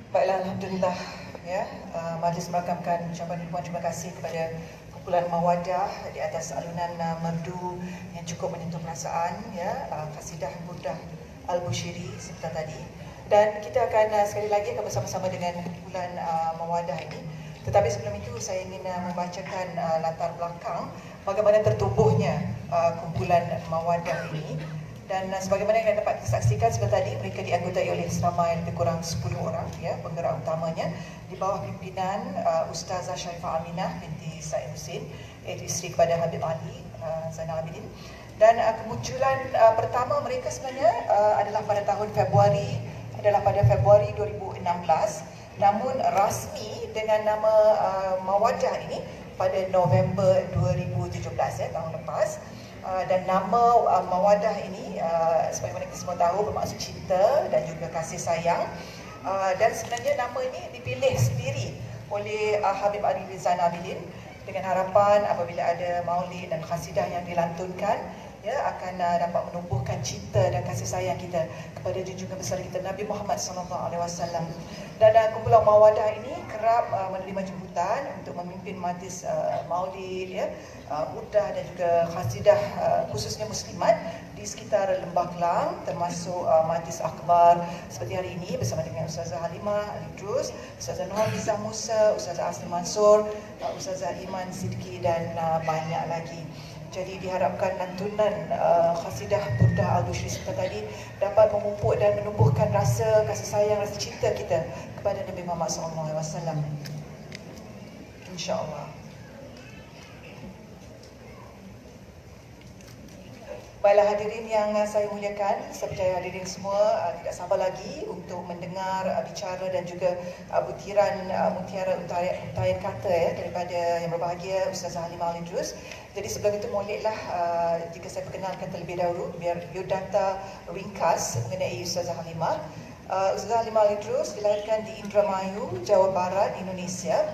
Baiklah, Alhamdulillah ya. Majlis merakamkan ucapan ribuan terima kasih kepada kumpulan Mawadah di atas alunan merdu yang cukup menyentuh perasaan ya, Qasidah Burdah Al-Busiri seperti tadi. Dan kita akan sekali lagi akan bersama-sama dengan kumpulan Mawadah ini. Tetapi sebelum itu saya ingin membacakan latar belakang bagaimana tertubuhnya kumpulan Mawadah ini. Dan sebagaimana yang dapat disaksikan seperti tadi, mereka dianggotai oleh seramai lebih kurang 10 orang ya, penggerak utamanya di bawah pimpinan Ustazah Sharifah Aminah binti Said Husin, iaitu isteri kepada Habib Ali Zainal Abidin. Dan kemunculan pertama mereka sebenarnya adalah pada Februari 2016, namun rasmi dengan nama Mawadah ini pada November 2017 ya, tahun lepas. Dan nama Mawadah ini sebagaimana kita semua tahu bermaksud cinta dan juga kasih sayang. Dan sebenarnya nama ini dipilih sendiri oleh Habib Ali Zainal Abidin dengan harapan apabila ada maulid dan qasidah yang dilantunkan ya, akan dapat menumbuhkan cinta dan kasih sayang kita kepada junjungan besar kita Nabi Muhammad SAW. Dan kumpulan Mawadah ini kerap menerima jemputan untuk memimpin majlis maulid ya, burdah dan juga qasidah khususnya muslimat di sekitar Lembah Kelang, termasuk majlis akbar seperti hari ini bersama dengan Ustazah Halimah Al-Idrus, Ustazah Nurhalizah Musa, Ustazah Asli Mansur, Ustazah Iman Sidki dan banyak lagi. Jadi diharapkan lantunan qasidah burdah Al-Busiri seperti tadi dapat memupuk dan menumbuhkan rasa kasih sayang, rasa cinta kita kepada Nabi Muhammad SAW. InsyaAllah. Baiklah hadirin yang saya muliakan, saya percaya hadirin semua tidak sabar lagi untuk mendengar bicara dan juga butiran mutiara untayan kata ya, daripada yang berbahagia Ustazah Halimah Al-Idrus. Jadi sebelum itu moleklah jika saya perkenalkan terlebih dahulu biar biodata ringkas mengenai Ustazah Halimah. Ustazah Halimah Al-Idrus dilahirkan di Indramayu, Jawa Barat, Indonesia.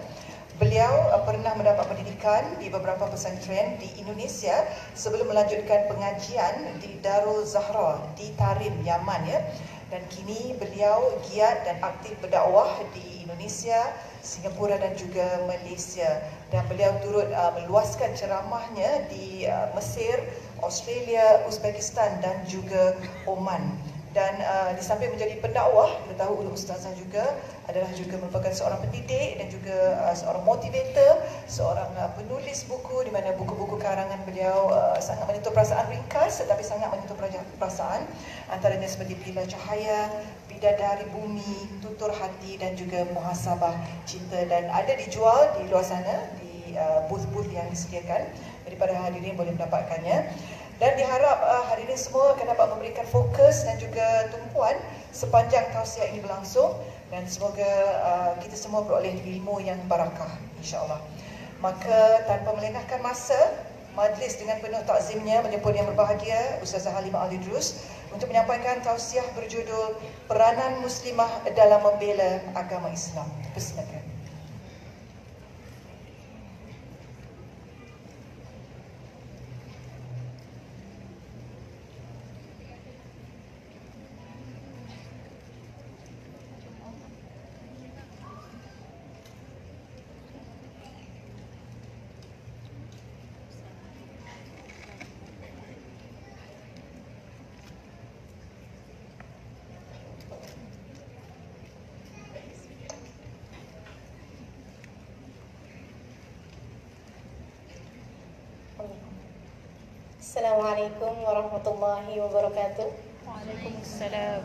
Beliau pernah mendapat pendidikan di beberapa pesantren di Indonesia sebelum melanjutkan pengajian di Darul Zahra di Tarim, Yaman ya. Dan kini beliau giat dan aktif berdakwah di Indonesia, Singapura dan juga Malaysia. Dan beliau turut meluaskan ceramahnya di Mesir, Australia, Uzbekistan dan juga Oman. Dan di samping menjadi pendakwah, kita tahu Ustazah juga adalah juga merupakan seorang pendidik dan juga seorang motivator, seorang penulis buku di mana buku-buku karangan beliau sangat menyentuh perasaan ringkas tetapi sangat menyentuh perasaan, antaranya seperti Bila Cahaya, Bidadari Bumi, Tutur Hati dan juga Muhasabah Cinta, dan ada dijual di luar sana di booth-booth yang disediakan. Jadi para hadirin boleh mendapatkannya. Dan diharap hadirin semua akan dapat memberikan fokus dan juga tumpuan sepanjang tausiah ini berlangsung, dan semoga kita semua beroleh ilmu yang barakah insya-Allah. Maka tanpa melengahkan masa, majlis dengan penuh takzimnya menyebut yang berbahagia Ustazah Halimah Al-Idrus untuk menyampaikan tausiah berjudul Peranan Muslimah dalam Membela Agama Islam. Persilakan. Assalamualaikum warahmatullahi wabarakatuh. Waalaikumsalam.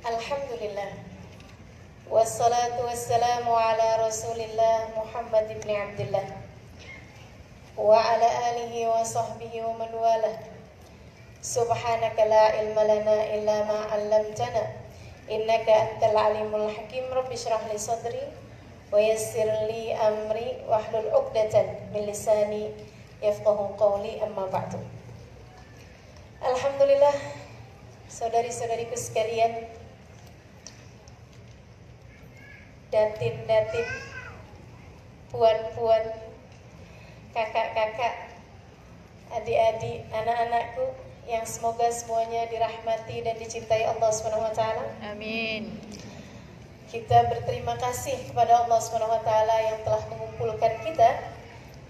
Alhamdulillah. Wassalatu wassalamu ala Rasulillah Muhammad ibn Abdullah wa ala alihi wa sahbihi wa man walah. Subhanaka la ilma lana illa ma 'allamtana innaka antal alimul hakim. Rabbi shrah li sadri wa yassir li amri wahlul 'uqdatan min lisani yafqahu qawli, amma ba'du. Alhamdulillah, saudari-saudariku sekalian, datin-datin, puan-puan, kakak-kakak, adik-adik, anak-anakku yang semoga semuanya dirahmati dan dicintai Allah SWT. Amin. Kita berterima kasih kepada Allah SWT yang telah mengumpulkan kita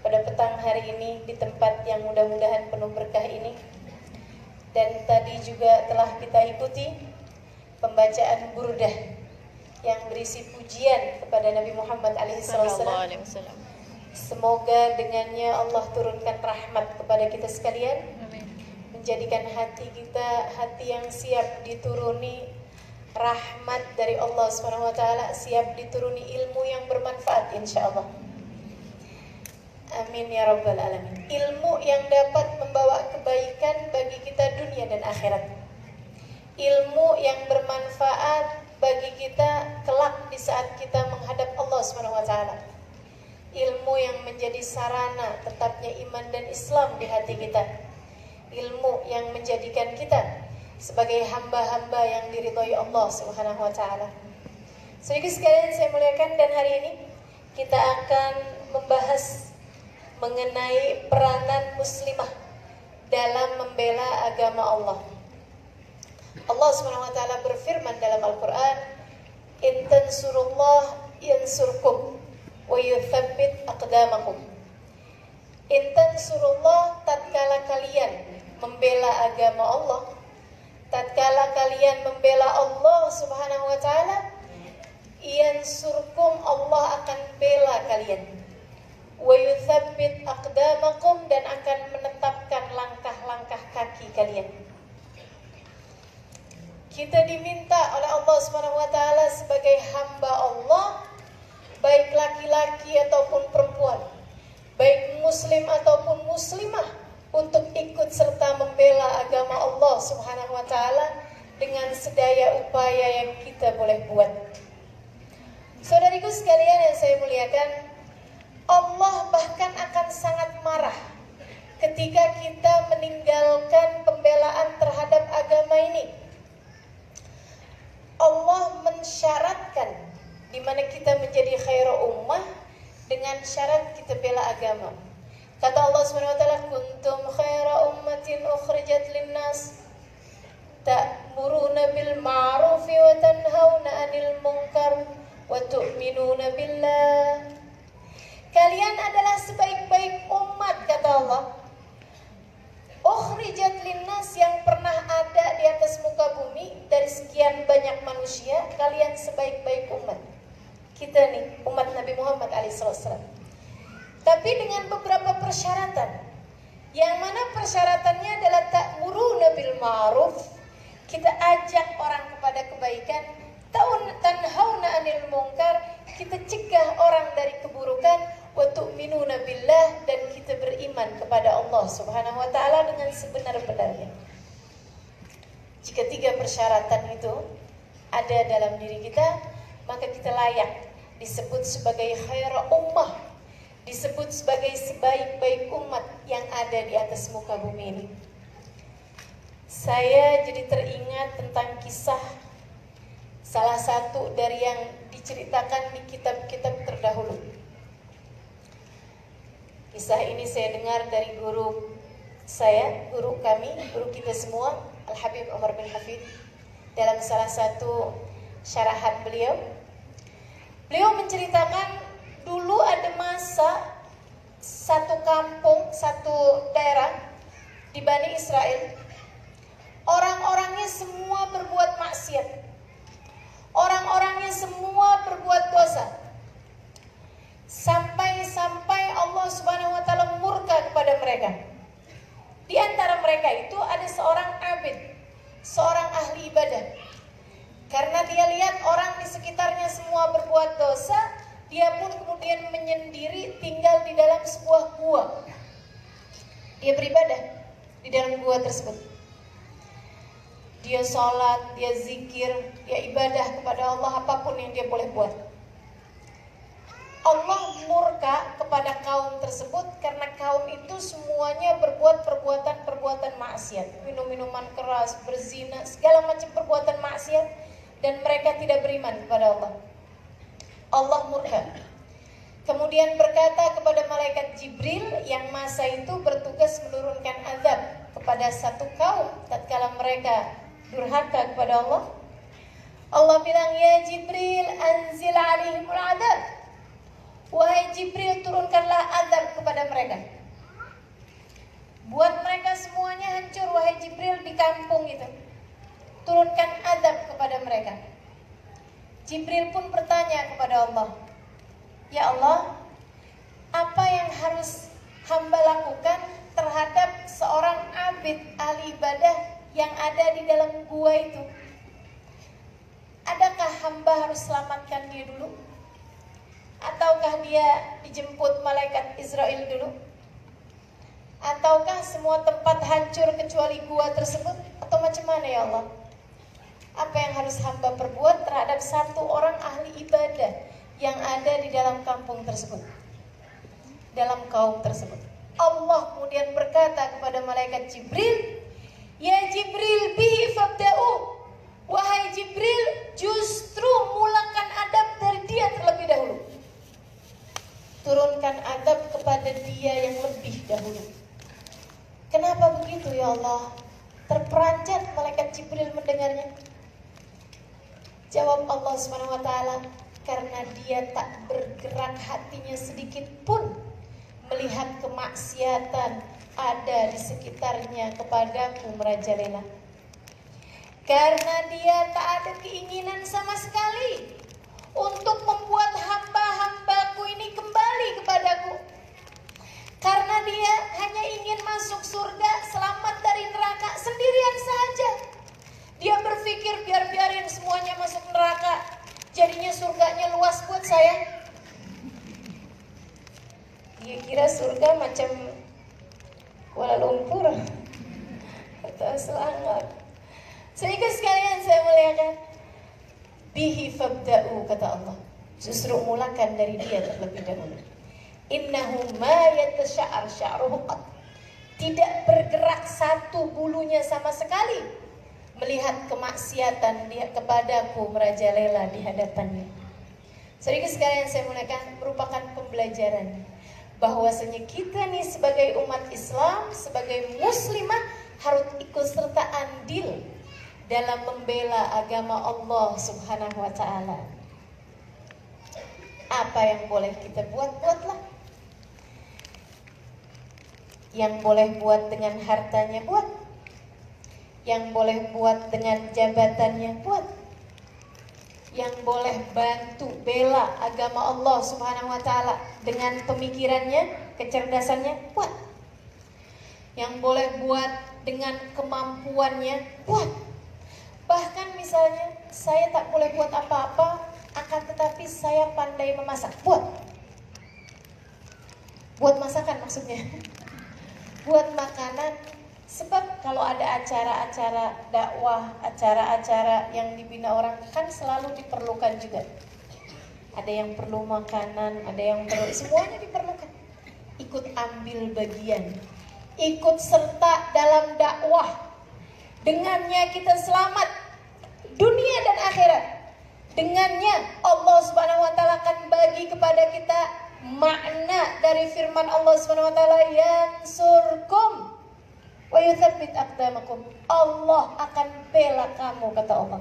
pada petang hari ini di tempat yang mudah-mudahan penuh berkah ini. Dan tadi juga telah kita ikuti pembacaan burdah yang berisi pujian kepada Nabi Muhammad SAW. Semoga dengannya Allah turunkan rahmat kepada kita sekalian. Amin. Menjadikan hati kita hati yang siap dituruni rahmat dari Allah SWT, siap dituruni ilmu yang bermanfaat insyaallah. Amin ya rabbal alamin. Ilmu yang dapat membawa kebaikan bagi kita dunia dan akhirat. Ilmu yang bermanfaat bagi kita kelak di saat kita menghadap Allah SWT. Ilmu yang menjadi sarana tetapnya iman dan Islam di hati kita. Ilmu yang menjadikan kita sebagai hamba-hamba yang diridhoi Allah Subhanahu wa taala. Sedikit sekalian saya muliakan, dan hari ini kita akan membahas mengenai peranan muslimah dalam membela agama Allah. Allah Subhanahu wa taala berfirman dalam Al-Qur'an, "In tansurullah yansurkum wa yuthabbit aqdamakum." In tansurullah, tatkala kalian membela agama Allah, tatkala kalian membela Allah Subhanahu wa taala, yansurkum, Allah akan bela kalian. Wa yuthabbit aqdamakum, dan akan menetapkan langkah-langkah kaki kalian. Kita diminta oleh Allah Subhanahu wa taala sebagai hamba Allah, baik laki-laki ataupun perempuan, baik muslim ataupun muslimah, untuk ikut serta membela agama Allah Subhanahu wa taala dengan sedaya upaya yang kita boleh buat. Saudariku sekalian yang saya muliakan, Allah bahkan akan sangat marah ketika kita meninggalkan pembelaan terhadap agama ini. Allah mensyaratkan di mana kita menjadi khairu ummah dengan syarat kita bela agama. Kata Allah SWT, kuntum khaira ummatin ukhrijat linnas ta'muruna bil ma'rufi wa tanhauna 'anil munkar wa tu'minuna billah. Kalian adalah sebaik-baik umat, kata Allah. Ukhrijat linnas, yang pernah ada di atas muka bumi dari sekian banyak manusia, kalian sebaik-baik umat. Kita nih, umat Nabi Muhammad SAW. Tapi dengan beberapa persyaratan, yang mana persyaratannya adalah ta'muruna bil ma'ruf, kita ajak orang kepada kebaikan, tanhauna 'anil munkar, kita cegah orang dari keburukan, wa tu'minuna billah, dan kita beriman kepada Allah Subhanahu wa taala dengan sebenar-benarnya. Jika tiga persyaratan itu ada dalam diri kita, maka kita layak disebut sebagai khairu ummah, disebut sebagai sebaik-baik umat yang ada di atas muka bumi ini. Saya jadi teringat tentang kisah salah satu dari yang diceritakan di kitab-kitab terdahulu. Kisah ini saya dengar dari guru saya, guru kami, guru kita semua, Al-Habib Umar bin Hafid, dalam salah satu syarahan beliau. Beliau menceritakan dulu ada masa satu kampung, satu daerah di Bani Israel, orang-orangnya semua berbuat maksiat, orang-orangnya semua berbuat dosa, sampai Allah Subhanahu wa taala murka kepada mereka. Di antara mereka itu ada seorang abid, seorang ahli ibadah. Karena dia lihat orang di sekitarnya semua berbuat dosa, dia pun kemudian menyendiri tinggal di dalam sebuah gua. Dia beribadah di dalam gua tersebut. Dia sholat, dia zikir, dia ibadah kepada Allah, apapun yang dia boleh buat. Allah murka kepada kaum tersebut karena kaum itu semuanya berbuat perbuatan maksiat, minum minuman keras, berzina, segala macam perbuatan maksiat, dan mereka tidak beriman kepada Allah. Allah murka. Kemudian berkata kepada malaikat Jibril yang masa itu bertugas menurunkan azab kepada satu kaum tatkala mereka durhaka kepada Allah. Allah Allah bilang, ya Jibril, anzil alaihimul adab. Wahai Jibril, turunkanlah azab kepada mereka. Buat mereka semuanya hancur, wahai Jibril, di kampung itu. Turunkan azab kepada mereka. Jibril pun bertanya kepada Allah, ya Allah, apa yang harus hamba lakukan terhadap seorang abid ahli ibadah yang ada di dalam gua itu? Adakah hamba harus selamatkan dia dulu? Ataukah dia dijemput malaikat Israel dulu? Ataukah semua tempat hancur kecuali gua tersebut? Atau macam mana ya Allah? Apa yang harus hamba perbuat terhadap satu orang ahli ibadah yang ada di dalam kampung tersebut, dalam kaum tersebut? Allah kemudian berkata kepada malaikat Jibril, ya Jibril, bihi fabda'u. Wahai Jibril, justru mulakan adab dari dia terlebih dahulu. Turunkan adab kepada dia yang lebih dahulu. Kenapa begitu ya Allah? Terperanjat malaikat Jibril mendengarnya. Jawab Allah SWT, karena dia tak bergerak hatinya sedikit pun melihat kemaksiatan ada di sekitarnya kepadaku merajalela. Karena dia tak ada keinginan sama sekali untuk membuat hamba-hambaku ini kembali kepadaku. Karena dia hanya ingin masuk surga, selamat dari neraka sendirian saja. Dia berpikir biarin semuanya masuk neraka, jadinya surganya luas buat saya. Dia kira surga macam Kuala Lumpur atau Selangor. Sehingga sekalian saya muliakan, bihi fabda'u, kata Allah, justru mulakan dari dia terlebih dahulu. Innahu ma yatasha'ar sya'ruhu qat. Tidak bergerak satu bulunya sama sekali melihat kemaksiatan dia kepadaku merajalela di hadapannya. Sehingga sekalian saya muliakan, merupakan pembelajaran bahwasanya kita nih sebagai umat Islam, sebagai muslimah harus ikut serta andil dalam membela agama Allah Subhanahu wa ta'ala. Apa yang boleh kita buat, buatlah. Yang boleh buat dengan hartanya, buat. Yang boleh buat dengan jabatannya, buat. Yang boleh bantu bela agama Allah Subhanahu wa ta'ala dengan pemikirannya, kecerdasannya, buat. Yang boleh buat dengan kemampuannya, buat. Bahkan misalnya saya tak boleh buat apa-apa, akan tetapi saya pandai memasak, buat. Buat masakan maksudnya. Buat makanan. Sebab kalau ada acara-acara dakwah, acara-acara yang dibina orang, kan selalu diperlukan juga. Ada yang perlu makanan, ada yang perlu, semuanya diperlukan. Ikut ambil bagian, ikut serta dalam dakwah. Dengannya kita selamat dunia dan akhirat. Dengannya Allah Subhanahu wa taala akan bagi kepada kita makna dari firman Allah Subhanahu wa taala, yansurkum wa yutsabbit aqdamakum. Allah akan bela kamu, kata Allah.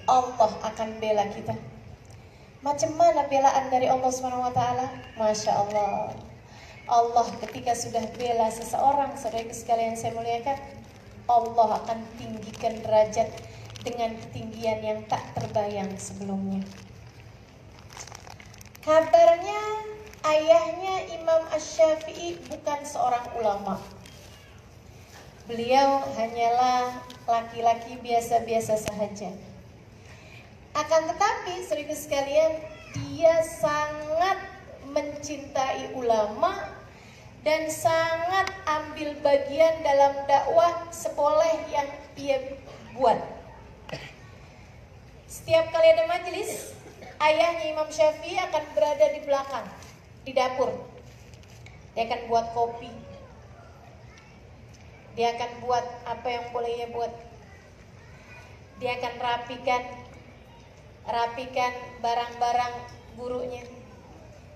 Allah akan bela kita. Macam mana belaan dari Allah Subhanahu wa taala? Masya Allah. Allah ketika sudah bela seseorang, saudara sekalian saya muliakan, Allah akan tinggikan derajat dengan ketinggian yang tak terbayang sebelumnya. Kabarnya ayahnya Imam Asy-Syafi'i bukan seorang ulama. Beliau hanyalah laki-laki biasa-biasa sahaja. Akan tetapi, saudara sekalian, dia sangat mencintai ulama dan sangat ambil bagian dalam dakwah seboleh yang ia buat. Setiap kali ada majelis, ayahnya Imam Syafi'i akan berada di belakang, di dapur. Dia akan buat kopi. Dia akan buat apa yang boleh ia buat. Dia akan rapikan barang-barang gurunya.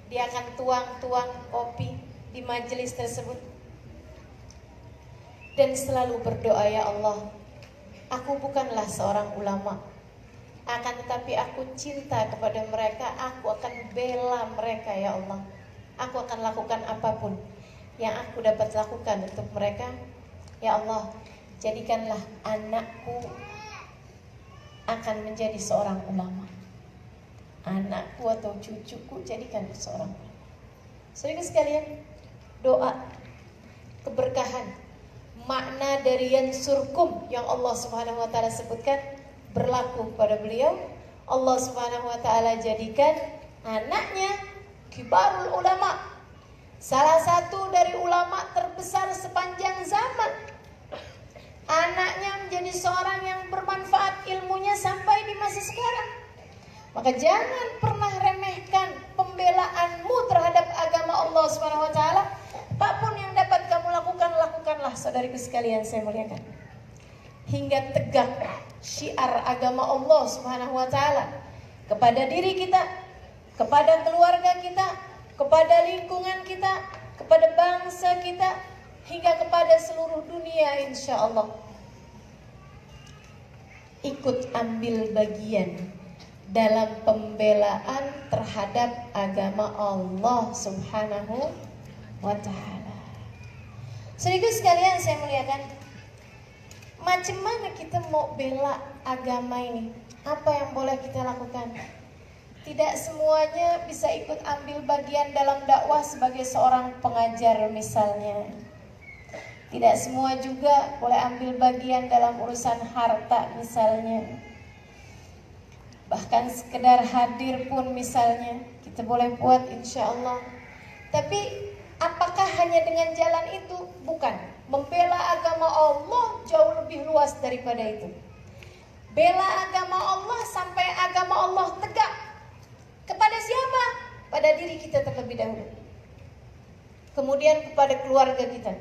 Dia akan tuang-tuang kopi di majelis tersebut. Dan selalu berdoa, ya Allah, Aku bukanlah seorang ulama, akan tetapi aku cinta kepada mereka. Aku akan bela mereka ya Allah. Aku akan lakukan apapun yang aku dapat lakukan untuk mereka. Ya Allah, jadikanlah anakku akan menjadi seorang ulama. Anakku atau cucuku jadikan seorang ulama. Saudara sekalian, doa keberkahan, makna dari yansurkum yang Allah Subhanahu wa taala sebutkan berlaku pada beliau. Allah Subhanahu wa taala jadikan anaknya kibarul ulama, salah satu dari ulama terbesar sepanjang zaman. Anaknya menjadi seorang yang bermanfaat ilmunya sampai di masa sekarang. Maka jangan pernah remehkan pembelaanmu terhadap agama Allah Subhanahu wa taala. Apapun yang dapat kamu lakukan, lakukanlah saudariku sekalian saya muliakan. Hingga tegak syiar agama Allah Subhanahu wa taala kepada diri kita, kepada keluarga kita, kepada lingkungan kita, kepada bangsa kita, hingga kepada seluruh dunia insyaallah. Ikut ambil bagian dalam pembelaan terhadap agama Allah Subhanahu wa ta'ala. Saudaraku sekalian saya muliakan, macam mana kita mau bela agama ini? Apa yang boleh kita lakukan? Tidak semuanya bisa ikut ambil bagian dalam dakwah sebagai seorang pengajar misalnya. Tidak semua juga boleh ambil bagian dalam urusan harta misalnya. Bahkan sekedar hadir pun misalnya kita boleh buat insyaallah. Tapi apakah hanya dengan jalan itu? Bukan. Membela agama Allah jauh lebih luas daripada itu. Bela agama Allah sampai agama Allah tegak. Kepada siapa? Pada diri kita terlebih dahulu. Kemudian kepada keluarga kita.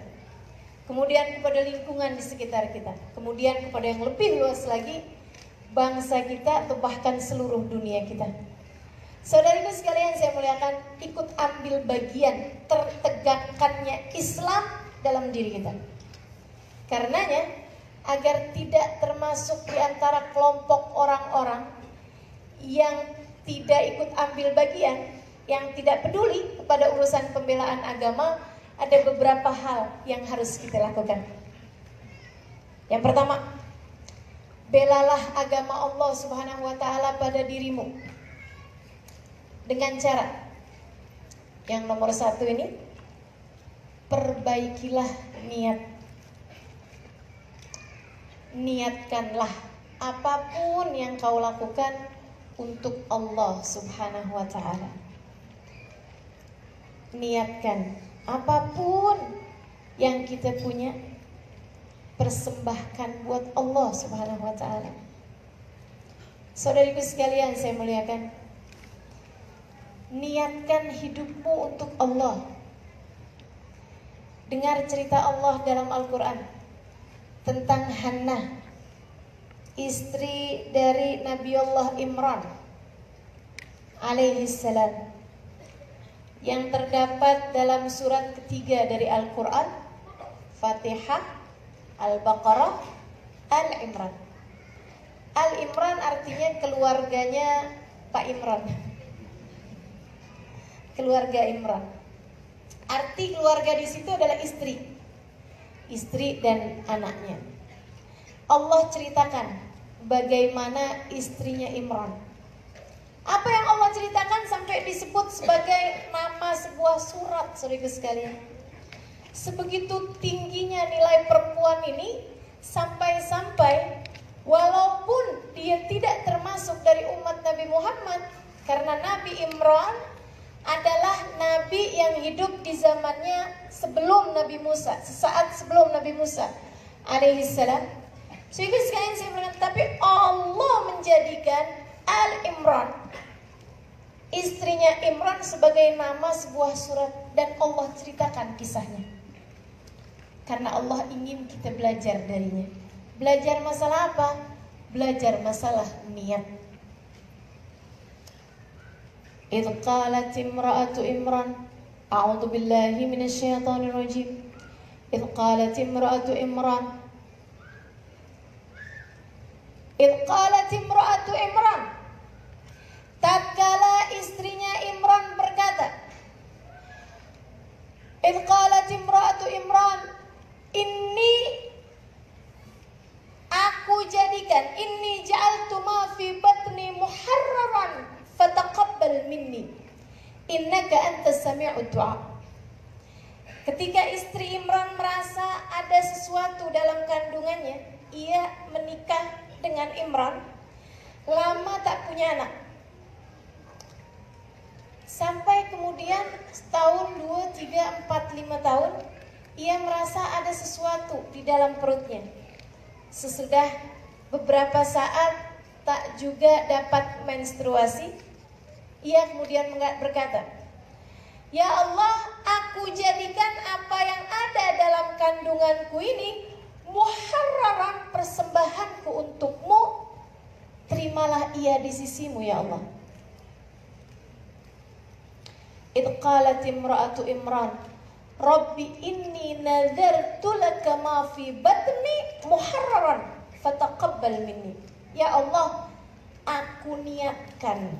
Kemudian kepada lingkungan di sekitar kita. Kemudian kepada yang lebih luas lagi, bangsa kita atau bahkan seluruh dunia kita. Saudariku sekalian saya muliakan, ikut ambil bagian tertegakkannya Islam dalam diri kita. Karenanya agar tidak termasuk di antara kelompok orang-orang yang tidak ikut ambil bagian, yang tidak peduli kepada urusan pembelaan agama, ada beberapa hal yang harus kita lakukan. Yang pertama, belalah agama Allah Subhanahu wa taala pada dirimu dengan cara yang nomor satu ini, perbaikilah niat. Niatkanlah apapun yang kau lakukan untuk Allah Subhanahu wa taala. Niatkan apapun yang kita punya, persembahkan buat Allah Subhanahu wa taala. Saudariku sekalian saya muliakan, niatkan hidupmu untuk Allah. Dengar cerita Allah dalam Al-Quran tentang Hannah, istri dari Nabiullah Imran alaihi salam, yang terdapat dalam surat ketiga dari Al-Quran, Fatihah, Al-Baqarah, Al-Imran. Al-Imran artinya keluarganya Pak Imran, keluarga Imran. Arti keluarga di situ adalah istri dan anaknya. Allah ceritakan bagaimana istrinya Imran. Apa yang Allah ceritakan sampai disebut sebagai nama sebuah surat, saudara sekalian. Sebegitu tingginya nilai perempuan ini, sampai-sampai walaupun dia tidak termasuk dari umat Nabi Muhammad, karena Nabi Imran adalah nabi yang hidup di zamannya sebelum Nabi Musa, sesaat sebelum Nabi Musa alaihissalam. Sehingga sekalian saya bilang, tapi Allah menjadikan Al-Imran, istrinya Imran, sebagai nama sebuah surat, dan Allah ceritakan kisahnya. Karena Allah ingin kita belajar darinya. Belajar masalah apa? Belajar masalah niat. Idh qalat imra'atu Imran, a'udzu billahi minasyaitonir rajim. Idh qalat imra'atu Imran, Idh qalat imra'atu Imran, tatkala istrinya Imran berkata, idh qalat imra'atu Imran, aku jadikan, inni ja'altu ma fi batni muharraran fataqabbal minni innaka antas sami'ud du'a. Ketika istri Imran merasa ada sesuatu dalam kandungannya, ia menikah dengan Imran, lama tak punya anak. Sampai kemudian setahun, 2, 3, 4, 5 tahun, ia merasa ada sesuatu di dalam perutnya. Sesudah beberapa saat tak juga dapat menstruasi, ia kemudian berkata, ya Allah, aku jadikan apa yang ada dalam kandunganku ini muharraran, persembahanku untukmu, terimalah ia di sisimu ya Allah. Idh qalat imra'atu Imran, Rabbi inni nadhartu laka ma fi batni muharraran fataqabbal minni. Ya Allah, aku niatkan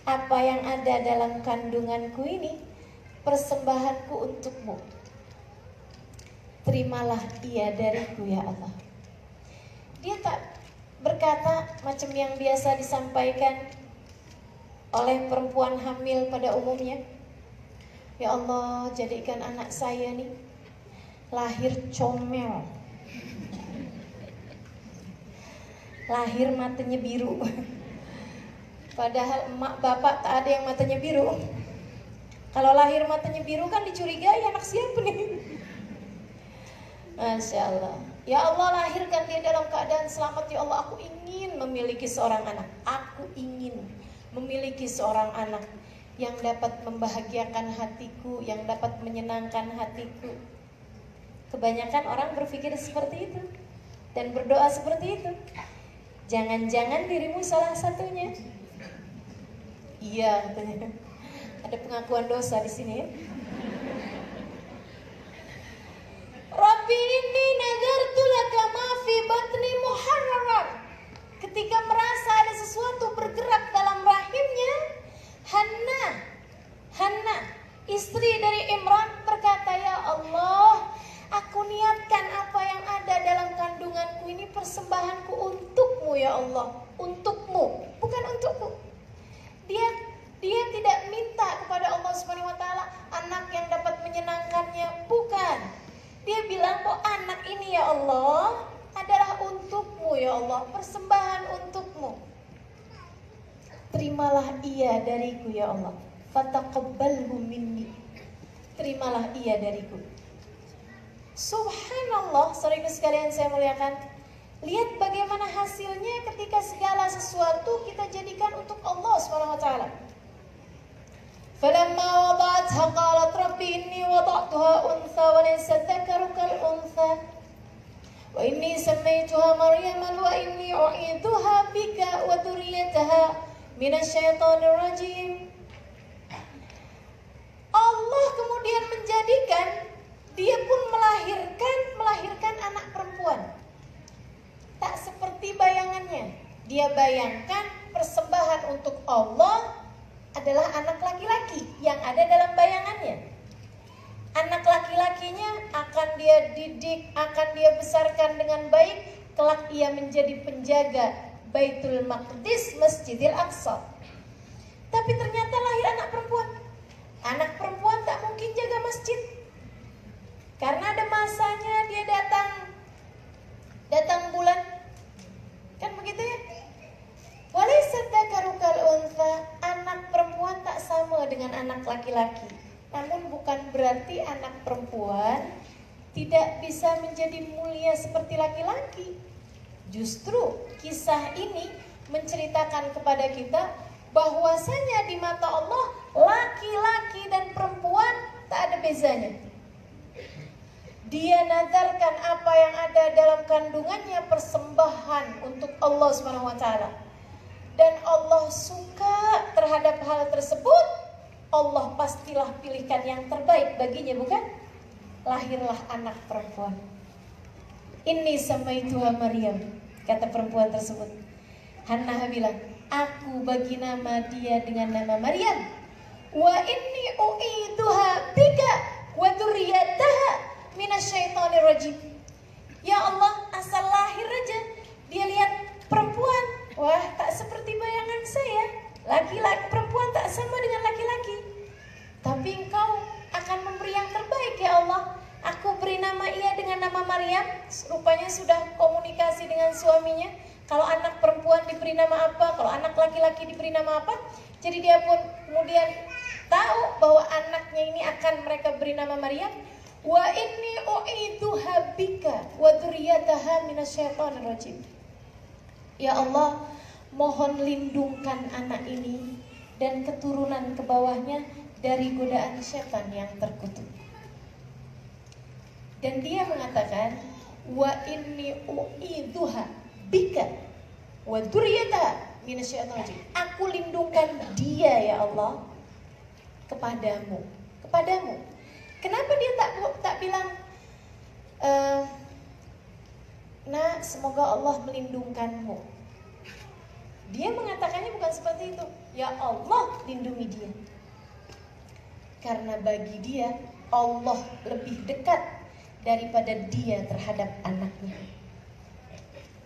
apa yang ada dalam kandunganku ini persembahanku untukmu, terimalah ia dariku ya Allah. Dia tak berkata macam yang biasa disampaikan oleh perempuan hamil pada umumnya, ya Allah, jadikan anak saya nih lahir comel, lahir matanya biru. Padahal emak bapak tak ada yang matanya biru. Kalau lahir matanya biru kan dicurigai anak siapa nih. Masya Allah. Ya Allah, lahirkan dia dalam keadaan selamat ya Allah. Aku ingin memiliki seorang anak. Aku ingin memiliki seorang anak yang dapat membahagiakan hatiku, yang dapat menyenangkan hatiku. Kebanyakan orang berpikir seperti itu dan berdoa seperti itu. Jangan-jangan dirimu salah satunya. Iya, katanya. Ada pengakuan dosa di sini ya. Rabbi inni nadartu laka ma fi batni muharraran. Ketika merasa ada sesuatu bergerak dalam rahimnya, Hanna, istri dari Imran berkata, ya Allah, aku niatkan apa yang ada dalam kandunganku ini persembahanku untukmu ya Allah, untukmu, bukan untukku. Dia tidak minta kepada Allah Subhanahu wa taala anak yang dapat menyenangkannya, bukan. Dia bilang kok anak ini ya Allah adalah untukmu ya Allah, persembahan untukmu. Terimalah ia dariku ya Allah. Fataqabbalhu minni. Terimalah ia dariku. Subhanallah, saudara sekalian saya muliakan. Lihat bagaimana hasilnya ketika segala sesuatu kita jadikan untuk Allah Subhanahu wa taala. Falamma wada'atha qalat rabbi inni wada'tuha untha wa laysa dzakaru kal untha. Wa inni sammaytuha Maryam wa inni u'idhuha bika wa dhurriyyataha minasyaitonir rajim. Allah kemudian menjadikan dia pun melahirkan anak perempuan. Tak seperti bayangannya. Dia bayangkan persembahan untuk Allah adalah anak laki-laki yang ada dalam bayangannya. Anak laki-lakinya akan dia didik, akan dia besarkan dengan baik, kelak ia menjadi penjaga Baitul Maqdis, Masjidil Aqsa. Tapi ternyata lahir anak perempuan. Anak perempuan tak mungkin jaga masjid. Karena ada masanya dia datang bulan. Kan begitu ya? Walaysa dzakaru kal untha, anak perempuan tak sama dengan anak laki-laki. Namun bukan berarti anak perempuan tidak bisa menjadi mulia seperti laki-laki. Justru kisah ini menceritakan kepada kita bahwasanya di mata Allah laki-laki dan perempuan tak ada bezanya. Dia nazarkan apa yang ada dalam kandungannya persembahan untuk Allah Subhanahu wa taala. Dan Allah suka terhadap hal tersebut. Allah pastilah pilihkan yang terbaik baginya, bukan? Lahirlah anak perempuan. Inni samaituha Maryam. Kata perempuan tersebut. Hannah bilang, aku bagi nama dia dengan nama Maryam. Wa inni u'iduha bika wa dzurriyyataha minasyaitonir rajim. Ya Allah, asal lahir aja dia lihat perempuan. Wah, tak seperti bayangan saya. Laki-laki perempuan tak sama dengan laki-laki. Tapi engkau akan memberi yang terbaik ya Allah. Aku beri nama ia dengan nama Maryam. Rupanya sudah komunikasi dengan suaminya. Kalau anak perempuan diberi nama apa, kalau anak laki-laki diberi nama apa. Jadi dia pun kemudian tahu bahwa anaknya ini akan mereka beri nama Maryam. Wa inni u'iduha bika wa dzurriyyataha minasyaitonir rajim. Ya Allah, mohon lindungkan anak ini dan keturunan ke bawahnya dari godaan setan yang terkutuk. Dan dia mengatakan, wa inni u'iduha bika wa dzurriyyataha minasyaitonir rajim. Aku lindungkan dia ya Allah kepadamu. Kenapa dia tak bilang nah semoga Allah melindungkanmu? Dia mengatakannya bukan seperti itu. Ya Allah lindungi dia. Karena bagi dia Allah lebih dekat daripada dia terhadap anaknya.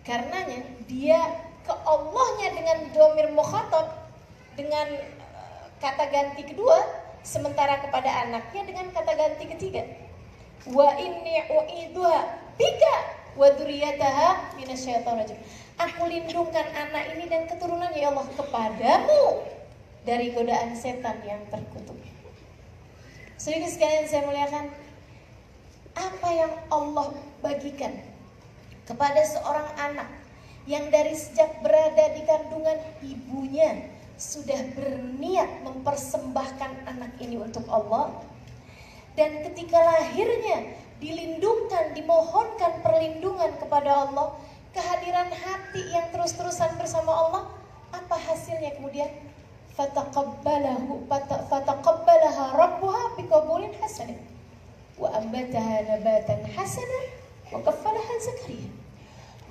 Karenanya dia ke Allahnya dengan dhamir mukhatab, dengan kata ganti kedua, sementara kepada anaknya dengan kata ganti ketiga. Wa inni u'iduha bika wa dzurriyyataha minasyaitonir rajim. Aku lindungkan anak ini dan keturunannya ya Allah kepadamu dari godaan setan yang terkutuk. Saudara sekalian saya muliakan, apa yang Allah bagikan kepada seorang anak yang dari sejak berada di kandungan ibunya sudah berniat mempersembahkan anak ini untuk Allah, dan ketika lahirnya dilindungkan, dimohonkan perlindungan kepada Allah, kehadiran hati yang terus-terusan bersama Allah, apa hasilnya kemudian? Fataqabbalaha rabbuha biqabulin hasanin wa ambataha nabatan hasanan wa kaffalaha Zakaria.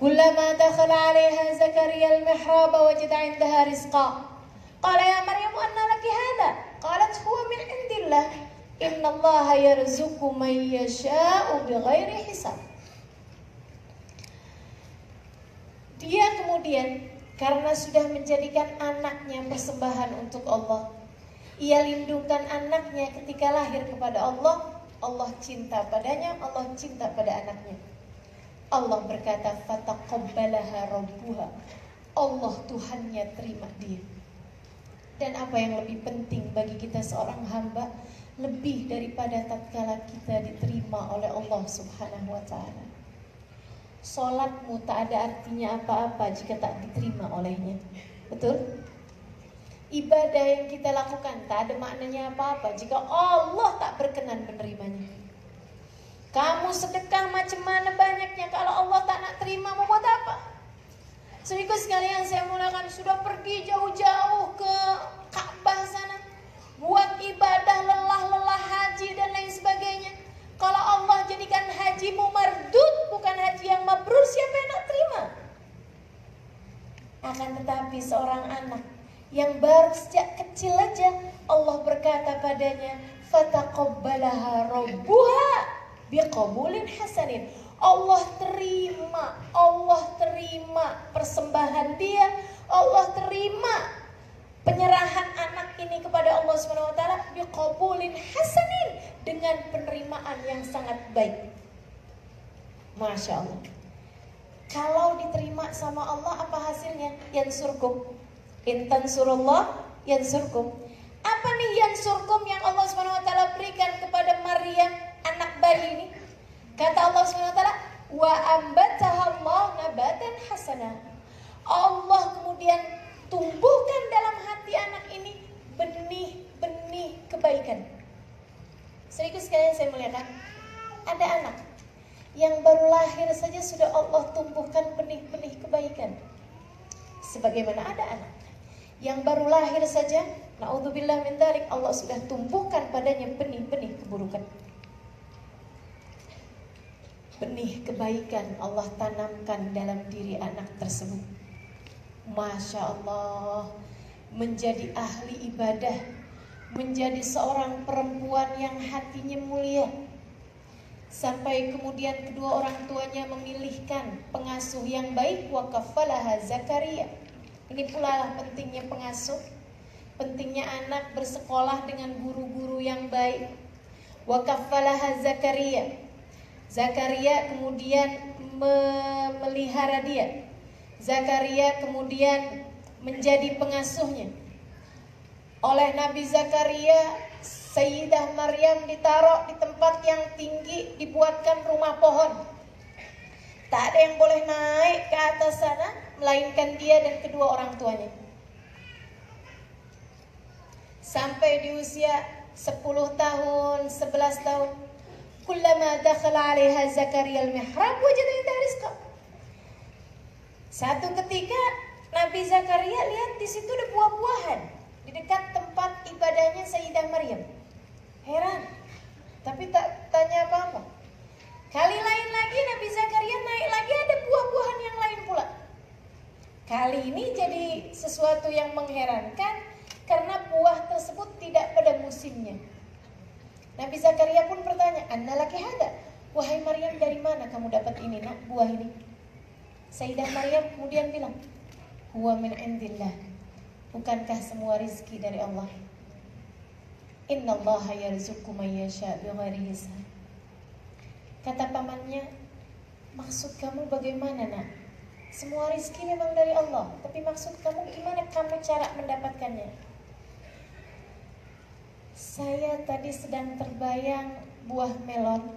Kullama dakhala 'alaiha Zakaria al-mihrab wajada 'indaha rizqa. Qala ya Maryam anna laki hadha? Qalat huwa min 'indillah. Innallaha yarzuqu man yasha'u bighairi hisab. Dia kemudian karena sudah menjadikan anaknya persembahan untuk Allah, ia lindungkan anaknya ketika lahir kepada Allah. Allah cinta padanya, Allah cinta pada anaknya. Allah berkata, fataqabbalaha rabbuha. Allah Tuhannya terima dia. Dan apa yang lebih penting bagi kita seorang hamba, lebih daripada tatkala kita diterima oleh Allah Subhanahu wa ta'ala. Salatmu tak ada artinya apa-apa jika tak diterima olehnya. Betul? Ibadah yang kita lakukan tak ada maknanya apa-apa jika Allah tak berkenan menerimanya. Kamu sedekah macam mana banyaknya, kalau Allah tak nak terima, mau buat apa? Saudaraku sekalian saya mulakan, sudah pergi jauh-jauh ke Ka'bah sana, buat ibadah lelah-lelah haji dan lain sebagainya. Kalau Allah jadikan hajimu mardud, bukan haji yang mabrur, siapa yang nak terima? Akan tetapi seorang anak yang baru sejak kecil aja Allah berkata padanya, fataqabbalaha rabbuha biqabulin hasanin. Allah terima persembahan dia, Allah terima penyerahan anak ini kepada Allah Subhanahu wa taala biqabulin hasanin, dengan penerimaan yang sangat baik. Masya Allah. Kalau diterima sama Allah, apa hasilnya? Yansurkum. In tansurullah yansurkum. Apa nih yansurkum yang Allah Subhanahu wa taala berikan kepada Maryam, anak bayi ini? Kata Allah Subhanahu wa taala, wa ambataha Allah nabatan hasanah. Allah kemudian tumbuhkan dalam hati anak ini benih-benih kebaikan. Saudaraku sekalian saya muliakan, ada anak yang baru lahir saja sudah Allah tumbuhkan benih-benih kebaikan. Sebagaimana ada anak yang baru lahir saja, naudzubillah min dzalik, Allah sudah tumbuhkan padanya benih-benih keburukan. benih kebaikan Allah tanamkan dalam diri anak tersebut. Masya Allah, menjadi ahli ibadah, menjadi seorang perempuan yang hatinya mulia. Sampai kemudian kedua orang tuanya memilihkan pengasuh yang baik. Wa kafalaha Zakaria. Ini pula lah pentingnya pengasuh, pentingnya anak bersekolah dengan guru-guru yang baik. Wa kafalaha Zakaria. Zakaria kemudian memelihara dia. Zakaria kemudian menjadi pengasuhnya. Oleh Nabi Zakaria, Sayyidah Maryam ditaruh di tempat yang tinggi, dibuatkan rumah pohon. Tak ada yang boleh naik ke atas sana melainkan dia dan kedua orang tuanya. Sampai di usia 10 tahun, 11 tahun, kullama dakhala 'alaiha Zakaria al-mihrab wajada indaha rizqa. Satu ketika Nabi Zakaria lihat di situ ada buah-buahan di dekat tempat ibadahnya Sayyidah Maryam. Heran, tapi tak tanya apa-apa. Kali lain lagi Nabi Zakaria naik lagi, ada buah-buahan yang lain pula. Kali ini jadi sesuatu yang mengherankan karena buah tersebut tidak pada musimnya. Nabi Zakaria pun bertanya, "Anna laki hada?" Wahai Maryam, dari mana kamu dapat ini, nak, buah ini? Sayyidah Maryam kemudian bilang, "Huwa min indillah." Bukankah semua rizki dari Allah? Innallaha yarzuqu man yasha' bighairi hisab. Kata pamannya, "Maksud kamu bagaimana, nak? Semua rizki memang dari Allah, tapi maksud kamu gimana kamu cara mendapatkannya?" Saya tadi sedang terbayang buah melon.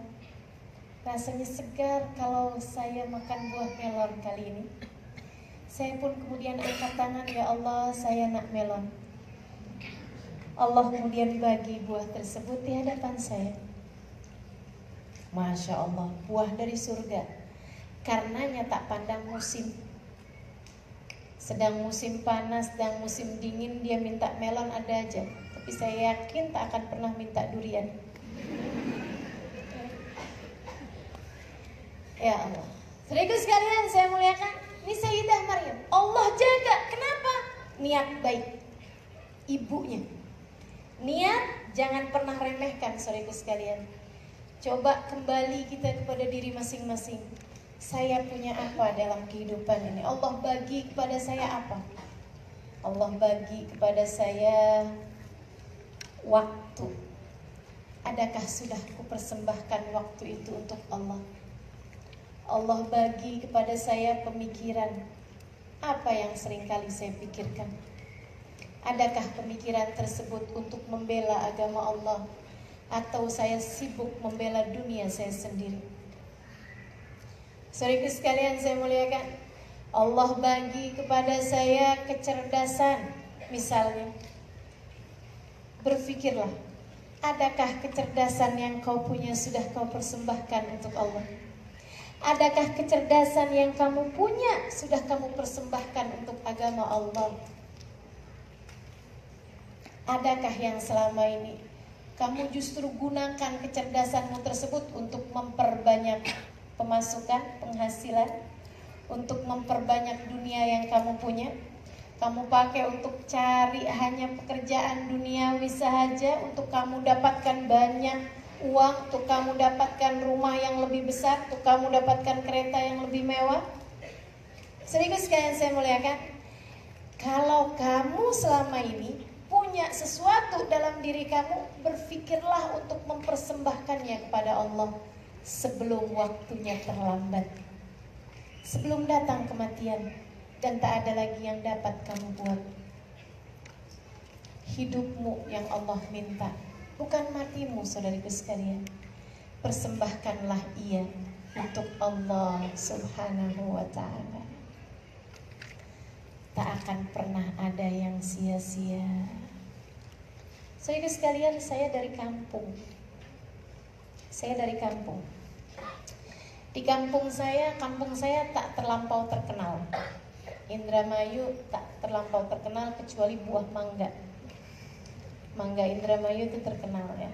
Rasanya segar kalau saya makan buah melon kali ini. Saya pun kemudian angkat tangan, "Ya Allah, saya nak melon." Allah kemudian bagi buah tersebut di hadapan saya. Masya Allah, buah dari surga. Karenanya tak pandang musim. Sedang musim panas, sedang musim dingin, dia minta melon ada aja. Tapi saya yakin tak akan pernah minta durian. Ya Allah, saudaraku sekalian saya muliakan, ini Sayyidah Maryam, Allah jaga. Kenapa? Niat baik ibunya. Niat jangan pernah remehkan, saudaraku sekalian. Coba kembali kita kepada diri masing-masing. Saya punya apa dalam kehidupan ini? Allah bagi kepada saya apa? Allah bagi kepada saya waktu. Adakah sudah kupersembahkan waktu itu untuk Allah? Allah bagi kepada saya pemikiran. Apa yang seringkali saya pikirkan? Adakah pemikiran tersebut untuk membela agama Allah, atau saya sibuk membela dunia saya sendiri? Saudaraku sekalian saya muliakan, Allah bagi kepada saya kecerdasan. Misalnya, berpikirlah, adakah kecerdasan yang kau punya sudah kau persembahkan untuk Allah? Adakah kecerdasan yang kamu punya sudah kamu persembahkan untuk agama Allah? Adakah yang selama ini kamu justru gunakan kecerdasanmu tersebut untuk memperbanyak pemasukan, penghasilan, untuk memperbanyak dunia yang kamu punya? Kamu pakai untuk cari hanya pekerjaan duniawi sahaja, untuk kamu dapatkan banyak uang, untuk kamu dapatkan rumah yang lebih besar, untuk kamu dapatkan kereta yang lebih mewah? Saudaraku sekalian saya muliakan, kalau kamu selama ini punya sesuatu dalam diri kamu, berpikirlah untuk mempersembahkannya kepada Allah sebelum waktunya terlambat, sebelum datang kematian dan tak ada lagi yang dapat kamu buat. Hidupmu yang Allah minta, bukan matimu, saudariku sekalian. Persembahkanlah ia untuk Allah Subhanahu wa ta'ala. Tak akan pernah ada yang sia-sia. Saudariku sekalian, saya dari kampung. Di kampung saya tak terlampau terkenal. Indramayu tak terlampau terkenal kecuali buah mangga. Mangga Indramayu itu terkenal ya.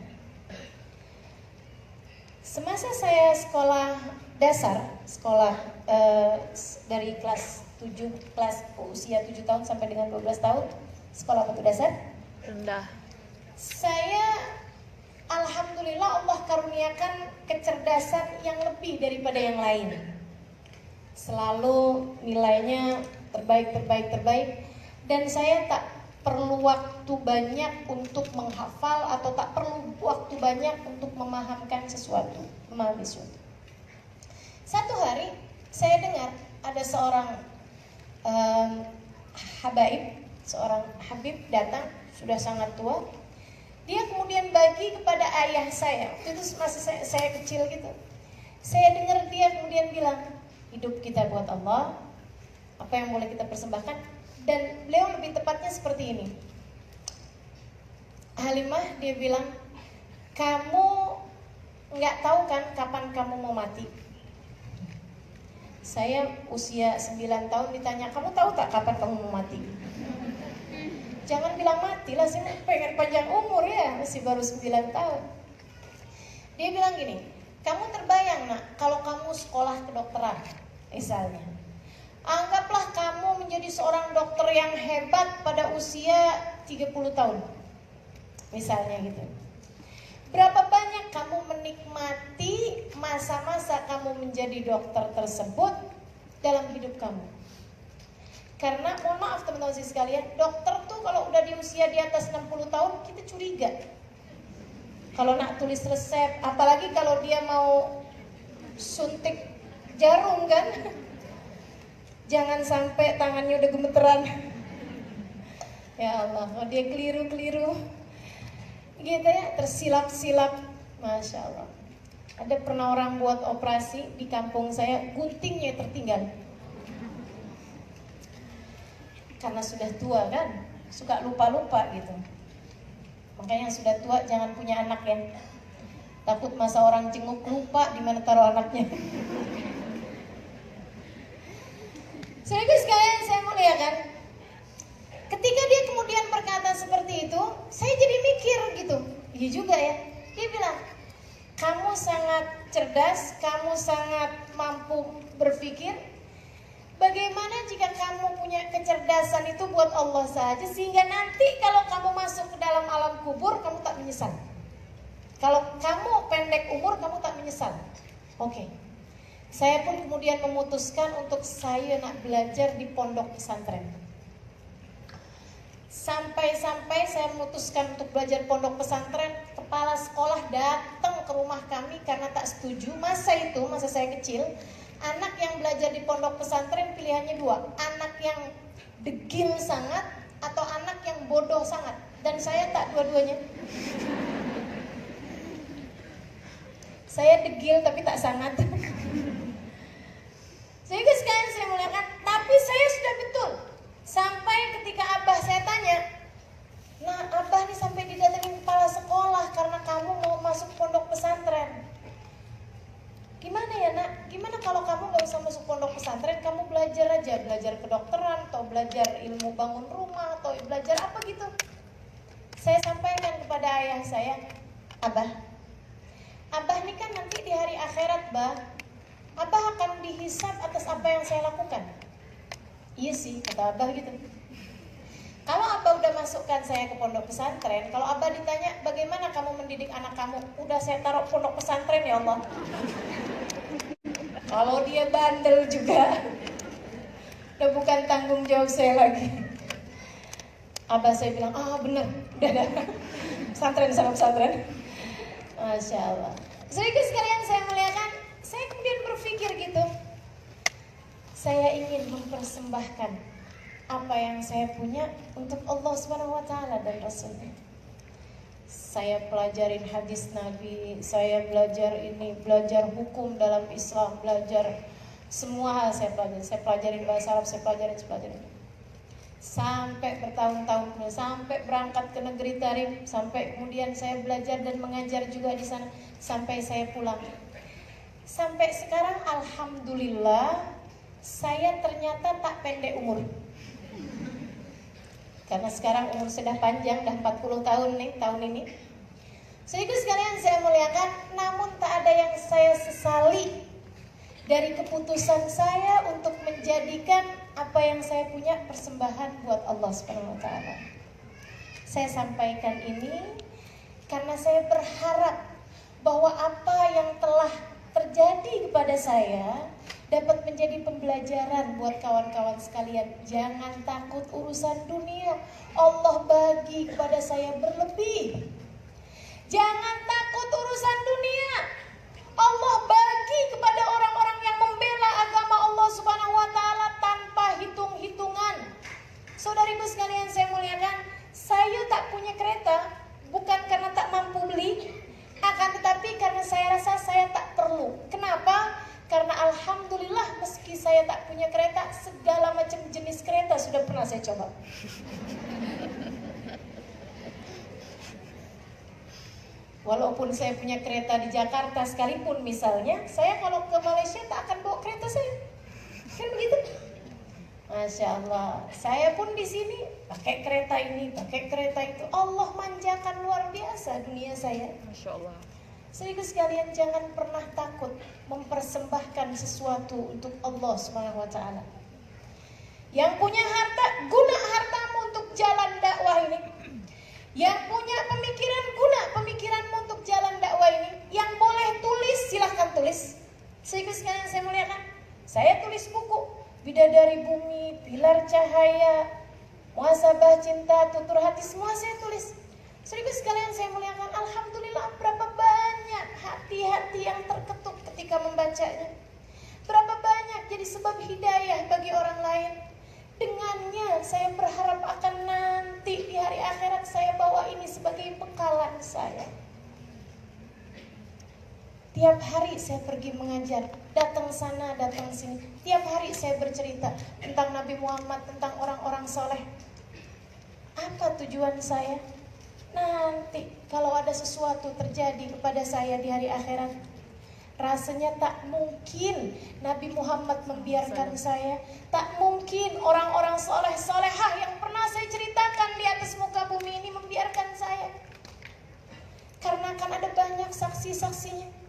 Semasa saya sekolah dasar, dari kelas 7, usia 7 tahun sampai dengan 12 tahun, sekolah bentuk dasar. Rendah. Saya alhamdulillah Allah karuniakan kecerdasan yang lebih daripada yang lain. Selalu nilainya terbaik. Dan saya tak perlu waktu banyak untuk menghafal atau tak perlu waktu banyak untuk memahami sesuatu. Satu hari saya dengar ada seorang seorang habib datang, sudah sangat tua. Dia kemudian bagi kepada ayah saya. Waktu itu masih saya kecil gitu. Saya dengar dia kemudian bilang, hidup kita buat Allah, apa yang boleh kita persembahkan. Dan beliau lebih tepatnya seperti ini. Halimah, dia bilang, kamu nggak tahu kan kapan kamu mau mati? Saya usia 9 tahun ditanya, kamu tahu tak kapan kamu mau mati? Jangan bilang mati lah, saya pengen panjang umur ya, masih baru 9 tahun. Dia bilang gini, kamu terbayang nak, kalau kamu sekolah kedokteran misalnya, anggaplah kamu menjadi seorang dokter yang hebat pada usia 30 tahun misalnya gitu. Berapa banyak kamu menikmati masa-masa kamu menjadi dokter tersebut dalam hidup kamu? Karena mohon maaf teman-teman sekalian, dokter tuh kalau udah di usia di atas 60 tahun kita curiga. Kalau nak tulis resep, apalagi kalau dia mau suntik jarum kan, jangan sampai tangannya udah gemeteran. Ya Allah, kalau dia keliru-keliru gitu ya, tersilap-silap, Masya Allah. Ada pernah orang buat operasi di kampung saya, guntingnya tertinggal. Karena sudah tua kan, suka lupa-lupa gitu. Makanya yang sudah tua jangan punya anak ya. Takut masa orang jenguk lupa di mana taruh anaknya. Saudaraku sekalian, saya muliakan. Ketika dia kemudian berkata seperti itu, saya jadi mikir gitu. Iya juga ya. Dia bilang, kamu sangat cerdas, kamu sangat mampu berpikir. Bagaimana jika kamu punya kecerdasan itu buat Allah saja, sehingga nanti kalau kamu masuk ke dalam alam kubur kamu tak menyesal. Kalau kamu pendek umur kamu tak menyesal. Oke. Saya pun kemudian memutuskan untuk saya nak belajar di pondok pesantren. Sampai-sampai saya memutuskan untuk belajar pondok pesantren, kepala sekolah datang ke rumah kami karena tak setuju. Masa saya kecil, anak yang belajar di pondok pesantren pilihannya dua, anak yang degil sangat atau anak yang bodoh sangat. Dan saya tak dua-duanya. Saya degil tapi tak sangat. Sehingga sekarang saya muliakan, tapi saya sudah betul. Sampai ketika abah saya tanya, nah abah nih sampai didatengin kepala sekolah karena kamu mau masuk pondok pesantren. Gimana ya nak? Gimana kalau kamu gak usah masuk pondok pesantren, kamu belajar aja, belajar kedokteran atau belajar ilmu bangun rumah atau belajar apa gitu. Saya sampaikan kepada ayah saya, abah nih kan nanti di hari akhirat bah, abah akan dihisab atas apa yang saya lakukan. Iya sih, kata abah gitu. Kalau abah udah masukkan saya ke pondok pesantren, kalau abah ditanya bagaimana kamu mendidik anak kamu, udah saya taruh pondok pesantren ya Allah. Kalau dia bandel juga, udah bukan tanggung jawab saya lagi. Abah saya bilang, bener, udah dah. Pesantren sama pesantren. Masya Allah. Saudaraku sekalian saya muliakan, saya kemudian berpikir gitu. Saya ingin mempersembahkan apa yang saya punya untuk Allah Subhanahu wa taala dan Rasulnya. Saya pelajarin hadis Nabi, saya belajar hukum dalam Islam, belajar semua hal saya pelajari. Saya pelajarin bahasa Arab, saya pelajarin. Sampai bertahun-tahun kemudian, sampai berangkat ke negeri Tarim, sampai kemudian saya belajar dan mengajar juga di sana, sampai saya pulang. Sampai sekarang alhamdulillah saya ternyata tak pendek umur. Karena sekarang umur sudah panjang, dah 40 tahun nih tahun ini. Saudaraku sekalian saya muliakan, namun tak ada yang saya sesali dari keputusan saya untuk menjadikan apa yang saya punya persembahan buat Allah Subhanahu wa taala. Saya sampaikan ini karena saya berharap bahwa apa yang telah terjadi kepada saya dapat menjadi pembelajaran buat kawan-kawan sekalian. Jangan takut urusan dunia. Allah bagi kepada saya berlebih. Jangan takut urusan dunia. Allah bagi kepada orang-orang yang membela agama Allah Subhanahu wa taala tanpa hitung-hitungan. Saudariku sekalian saya muliakan, saya tak punya kereta bukan karena tak mampu beli, akan tetapi karena saya rasa saya tak perlu. Kenapa? Karena alhamdulillah meski saya tak punya kereta, segala macam jenis kereta sudah pernah saya coba. Walaupun saya punya kereta di Jakarta sekalipun misalnya, saya kalau ke Malaysia tak akan bawa kereta saya. Kan begitu? Masya Allah, saya pun di sini pakai kereta ini, pakai kereta itu. Allah manjakan luar biasa dunia saya. Masya Allah. Saudaraku sekalian, jangan pernah takut mempersembahkan sesuatu untuk Allah Subhanahu wa taala. Yang punya harta, guna hartamu untuk jalan dakwah ini. Yang punya pemikiran, guna pemikiranmu untuk jalan dakwah ini. Yang boleh tulis, silahkan tulis. Saudaraku sekalian saya muliakan, saya tulis buku Bidadari Bumi, Pilar Cahaya, Muhasabah Cinta, Tutur Hati, semua saya tulis. Saudaraku sekalian saya muliakan, alhamdulillah berapa banyak hati-hati yang terketuk ketika membacanya. Berapa banyak jadi sebab hidayah bagi orang lain. Dengannya saya berharap akan nanti di hari akhirat saya bawa ini sebagai bekalan saya. Tiap hari saya pergi mengajar, datang sana, datang sini. Tiap hari saya bercerita tentang Nabi Muhammad, tentang orang-orang soleh. Apa tujuan saya? Nanti kalau ada sesuatu terjadi kepada saya di hari akhirat, rasanya tak mungkin Nabi Muhammad membiarkan saya. Tak mungkin orang-orang soleh-solehah yang pernah saya ceritakan di atas muka bumi ini membiarkan saya. Karena akan ada banyak saksi-saksinya.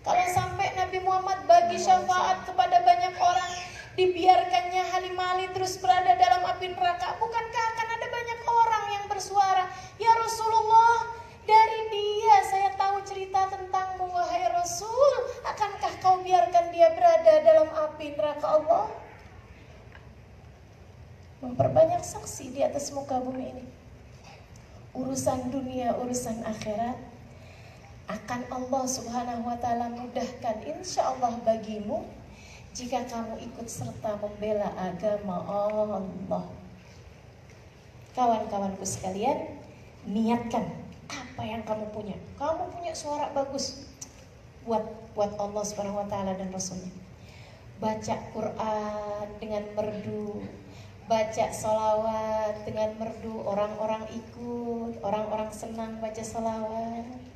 Kalau sampai Nabi Muhammad bagi syafaat kepada banyak orang, dibiarkannya Halimah Ali terus berada dalam api neraka, bukankah akan ada banyak orang yang bersuara, "Ya Rasulullah, dari dia saya tahu cerita tentangmu, wahai Rasul. Akankah kau biarkan dia berada dalam api neraka Allah?" Memperbanyak saksi di atas muka bumi ini. Urusan dunia, urusan akhirat akan Allah Subhanahu wa taala mudahkan insya Allah bagimu jika kamu ikut serta membela agama Allah. Kawan-kawanku sekalian, niatkan apa yang kamu punya. Kamu punya suara bagus, buat Allah Subhanahu wa taala dan Rasulnya. Baca Quran dengan merdu, baca sholawat dengan merdu, orang-orang ikut, orang-orang senang baca sholawat.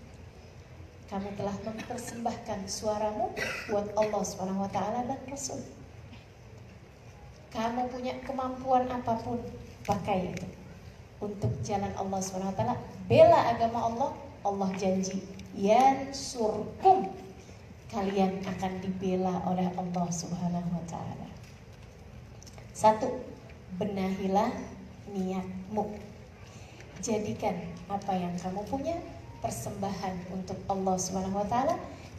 Kamu telah mempersembahkan suaramu buat Allah Subhanahu wa taala dan Rasul. Kamu punya kemampuan apapun, pakai itu untuk jalan Allah Subhanahu wa taala. Bela agama Allah, Allah janji, yansurkum, kalian akan dibela oleh Allah Subhanahu wa taala. 1. Benahilah niatmu. Jadikan apa yang kamu punya persembahan untuk Allah Subhanahu wa taala.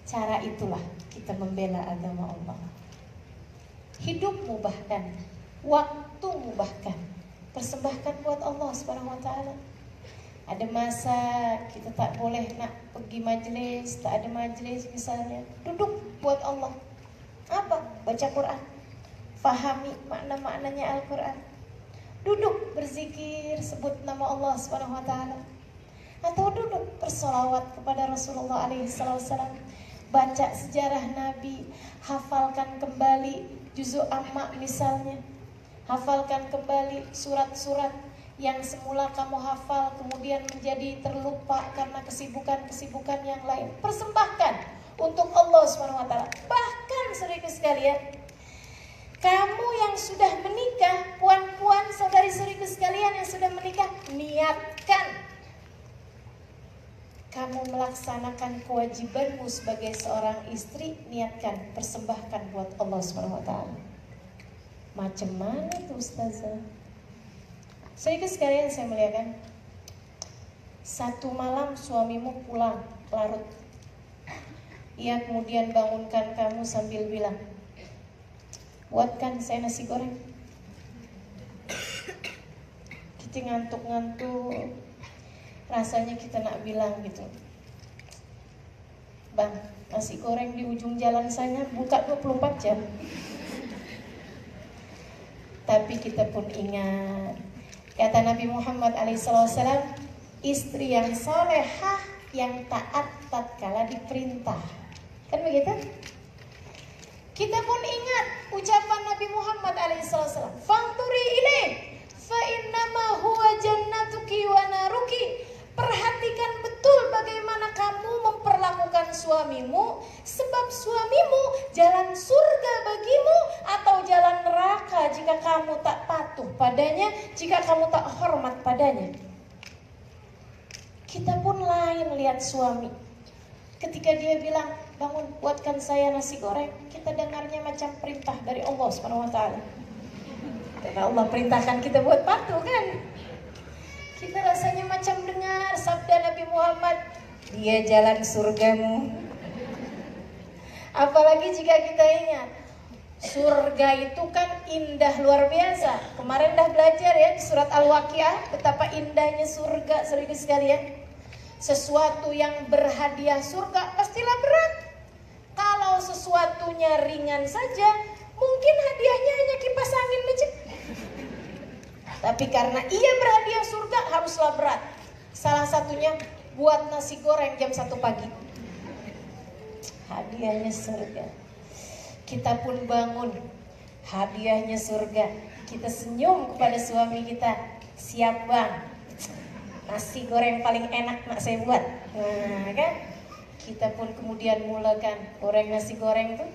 Cara itulah kita membela agama Allah. Hidupmu bahkan, waktumu bahkan persembahkan buat Allah Subhanahu wa taala. Ada masa kita tak boleh nak pergi majlis, tak ada majlis misalnya, duduk buat Allah. Apa? Baca Quran. Fahami makna-maknanya Al-Quran. Duduk berzikir, sebut nama Allah Subhanahu wa taala. Atau duduk bersolawat kepada Rasulullah SAW. Baca sejarah Nabi, hafalkan kembali juzuk amma misalnya. Hafalkan kembali surat-surat yang semula kamu hafal kemudian menjadi terlupa karena kesibukan-kesibukan yang lain. Persembahkan untuk Allah Subhanahu wa taala. Bahkan saudara sekalian, kamu yang sudah menikah, puan-puan, saudari-saudariku sekalian yang sudah menikah, niatkan kamu melaksanakan kewajibanmu sebagai seorang istri, niatkan, persembahkan buat Allah SWT. Macam mana tuh Ustazah? Saudara sekalian saya muliakan, satu malam suamimu pulang larut. Ia kemudian bangunkan kamu sambil bilang, buatkan saya nasi goreng. Kita ngantuk-ngantuk, rasanya kita nak bilang gitu, Bang, nasi goreng di ujung jalan sana buka 24 jam. Tapi kita pun ingat kata Nabi Muhammad SAW, istri yang solehah yang taat tatkala diperintah. Kan begitu? Kita pun ingat ucapan Nabi Muhammad SAW, fangturi ilaih fa innama huwa jannatuki wa naruki. Perhatikan betul bagaimana kamu memperlakukan suamimu, sebab suamimu jalan surga bagimu atau jalan neraka jika kamu tak patuh padanya, jika kamu tak hormat padanya. Kita pun lain lihat suami. Ketika dia bilang, bangun buatkan saya nasi goreng, kita dengarnya macam perintah dari Allah SWT. Karena Allah perintahkan kita buat patuh kan. Kita rasanya macam dengar sabda Nabi Muhammad, dia jalan surgamu. Apalagi jika kita ingat, surga itu kan indah luar biasa. Kemarin dah belajar ya di surat Al-Waqiah betapa indahnya surga, saudara sekalian. Sesuatu yang berhadiah surga pastilah berat. Kalau sesuatunya ringan saja, mungkin hadiahnya hanya kipas angin aja. Tapi karena ia berhadiah surga haruslah berat. Salah satunya buat nasi goreng jam 1 pagi. Hadiahnya surga. Kita pun bangun, hadiahnya surga. Kita senyum kepada suami kita, siap bang, nasi goreng paling enak nak saya buat. Nah kan, kita pun kemudian mulakan goreng nasi goreng itu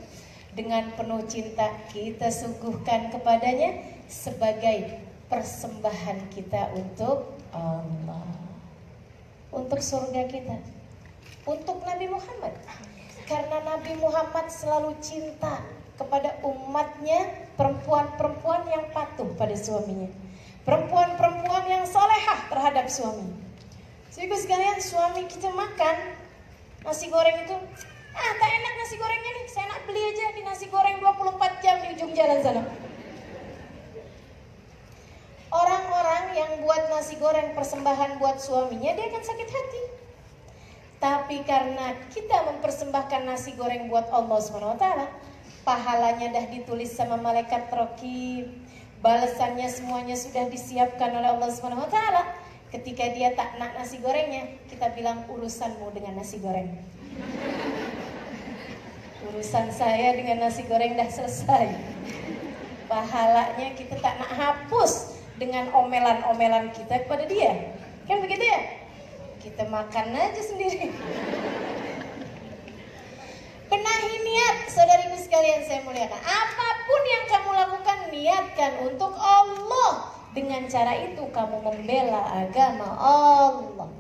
dengan penuh cinta. Kita suguhkan kepadanya sebagai persembahan kita untuk Allah, untuk surga kita, untuk Nabi Muhammad. Karena Nabi Muhammad selalu cinta kepada umatnya, perempuan-perempuan yang patuh pada suaminya, perempuan-perempuan yang solehah terhadap suami. Jadi sekalian, suami kita makan nasi goreng itu, tak enak nasi gorengnya nih, saya nak beli aja di nasi goreng 24 jam di ujung jalan sana. Orang-orang yang buat nasi goreng persembahan buat suaminya, dia akan sakit hati. Tapi karena kita mempersembahkan nasi goreng buat Allah SWT, pahalanya dah ditulis sama malaikat raqib, balasannya semuanya sudah disiapkan oleh Allah SWT. Ketika dia tak nak nasi gorengnya, kita bilang urusanmu dengan nasi goreng. Urusan saya dengan nasi goreng dah selesai. Pahalanya kita tak nak hapus dengan omelan-omelan kita kepada dia. Kan begitu ya? Kita makan aja sendiri. Benahi niat, saudariku sekalian saya muliakan. Apapun yang kamu lakukan, niatkan untuk Allah. Dengan cara itu kamu membela agama Allah.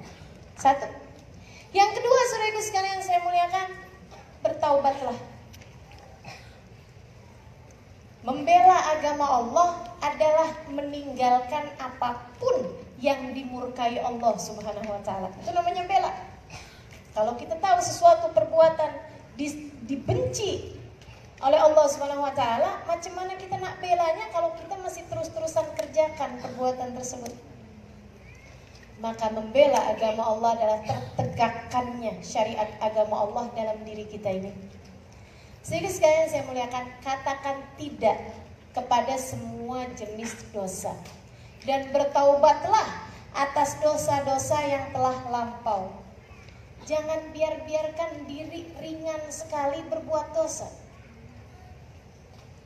Satu. Yang kedua, saudariku sekalian saya muliakan, bertaubatlah. Membela agama Allah adalah meninggalkan apapun yang dimurkai Allah Subhanahu wa taala. Itu namanya bela. Kalau kita tahu sesuatu perbuatan dibenci oleh Allah Subhanahu wa taala, macam mana kita nak belanya kalau kita masih terus-terusan kerjakan perbuatan tersebut? Maka membela agama Allah adalah tertegakkannya syariat agama Allah dalam diri kita ini. Sehingga sekalian saya muliakan, katakan tidak kepada semua jenis dosa dan bertaubatlah atas dosa-dosa yang telah lampau. Jangan biarkan diri ringan sekali berbuat dosa.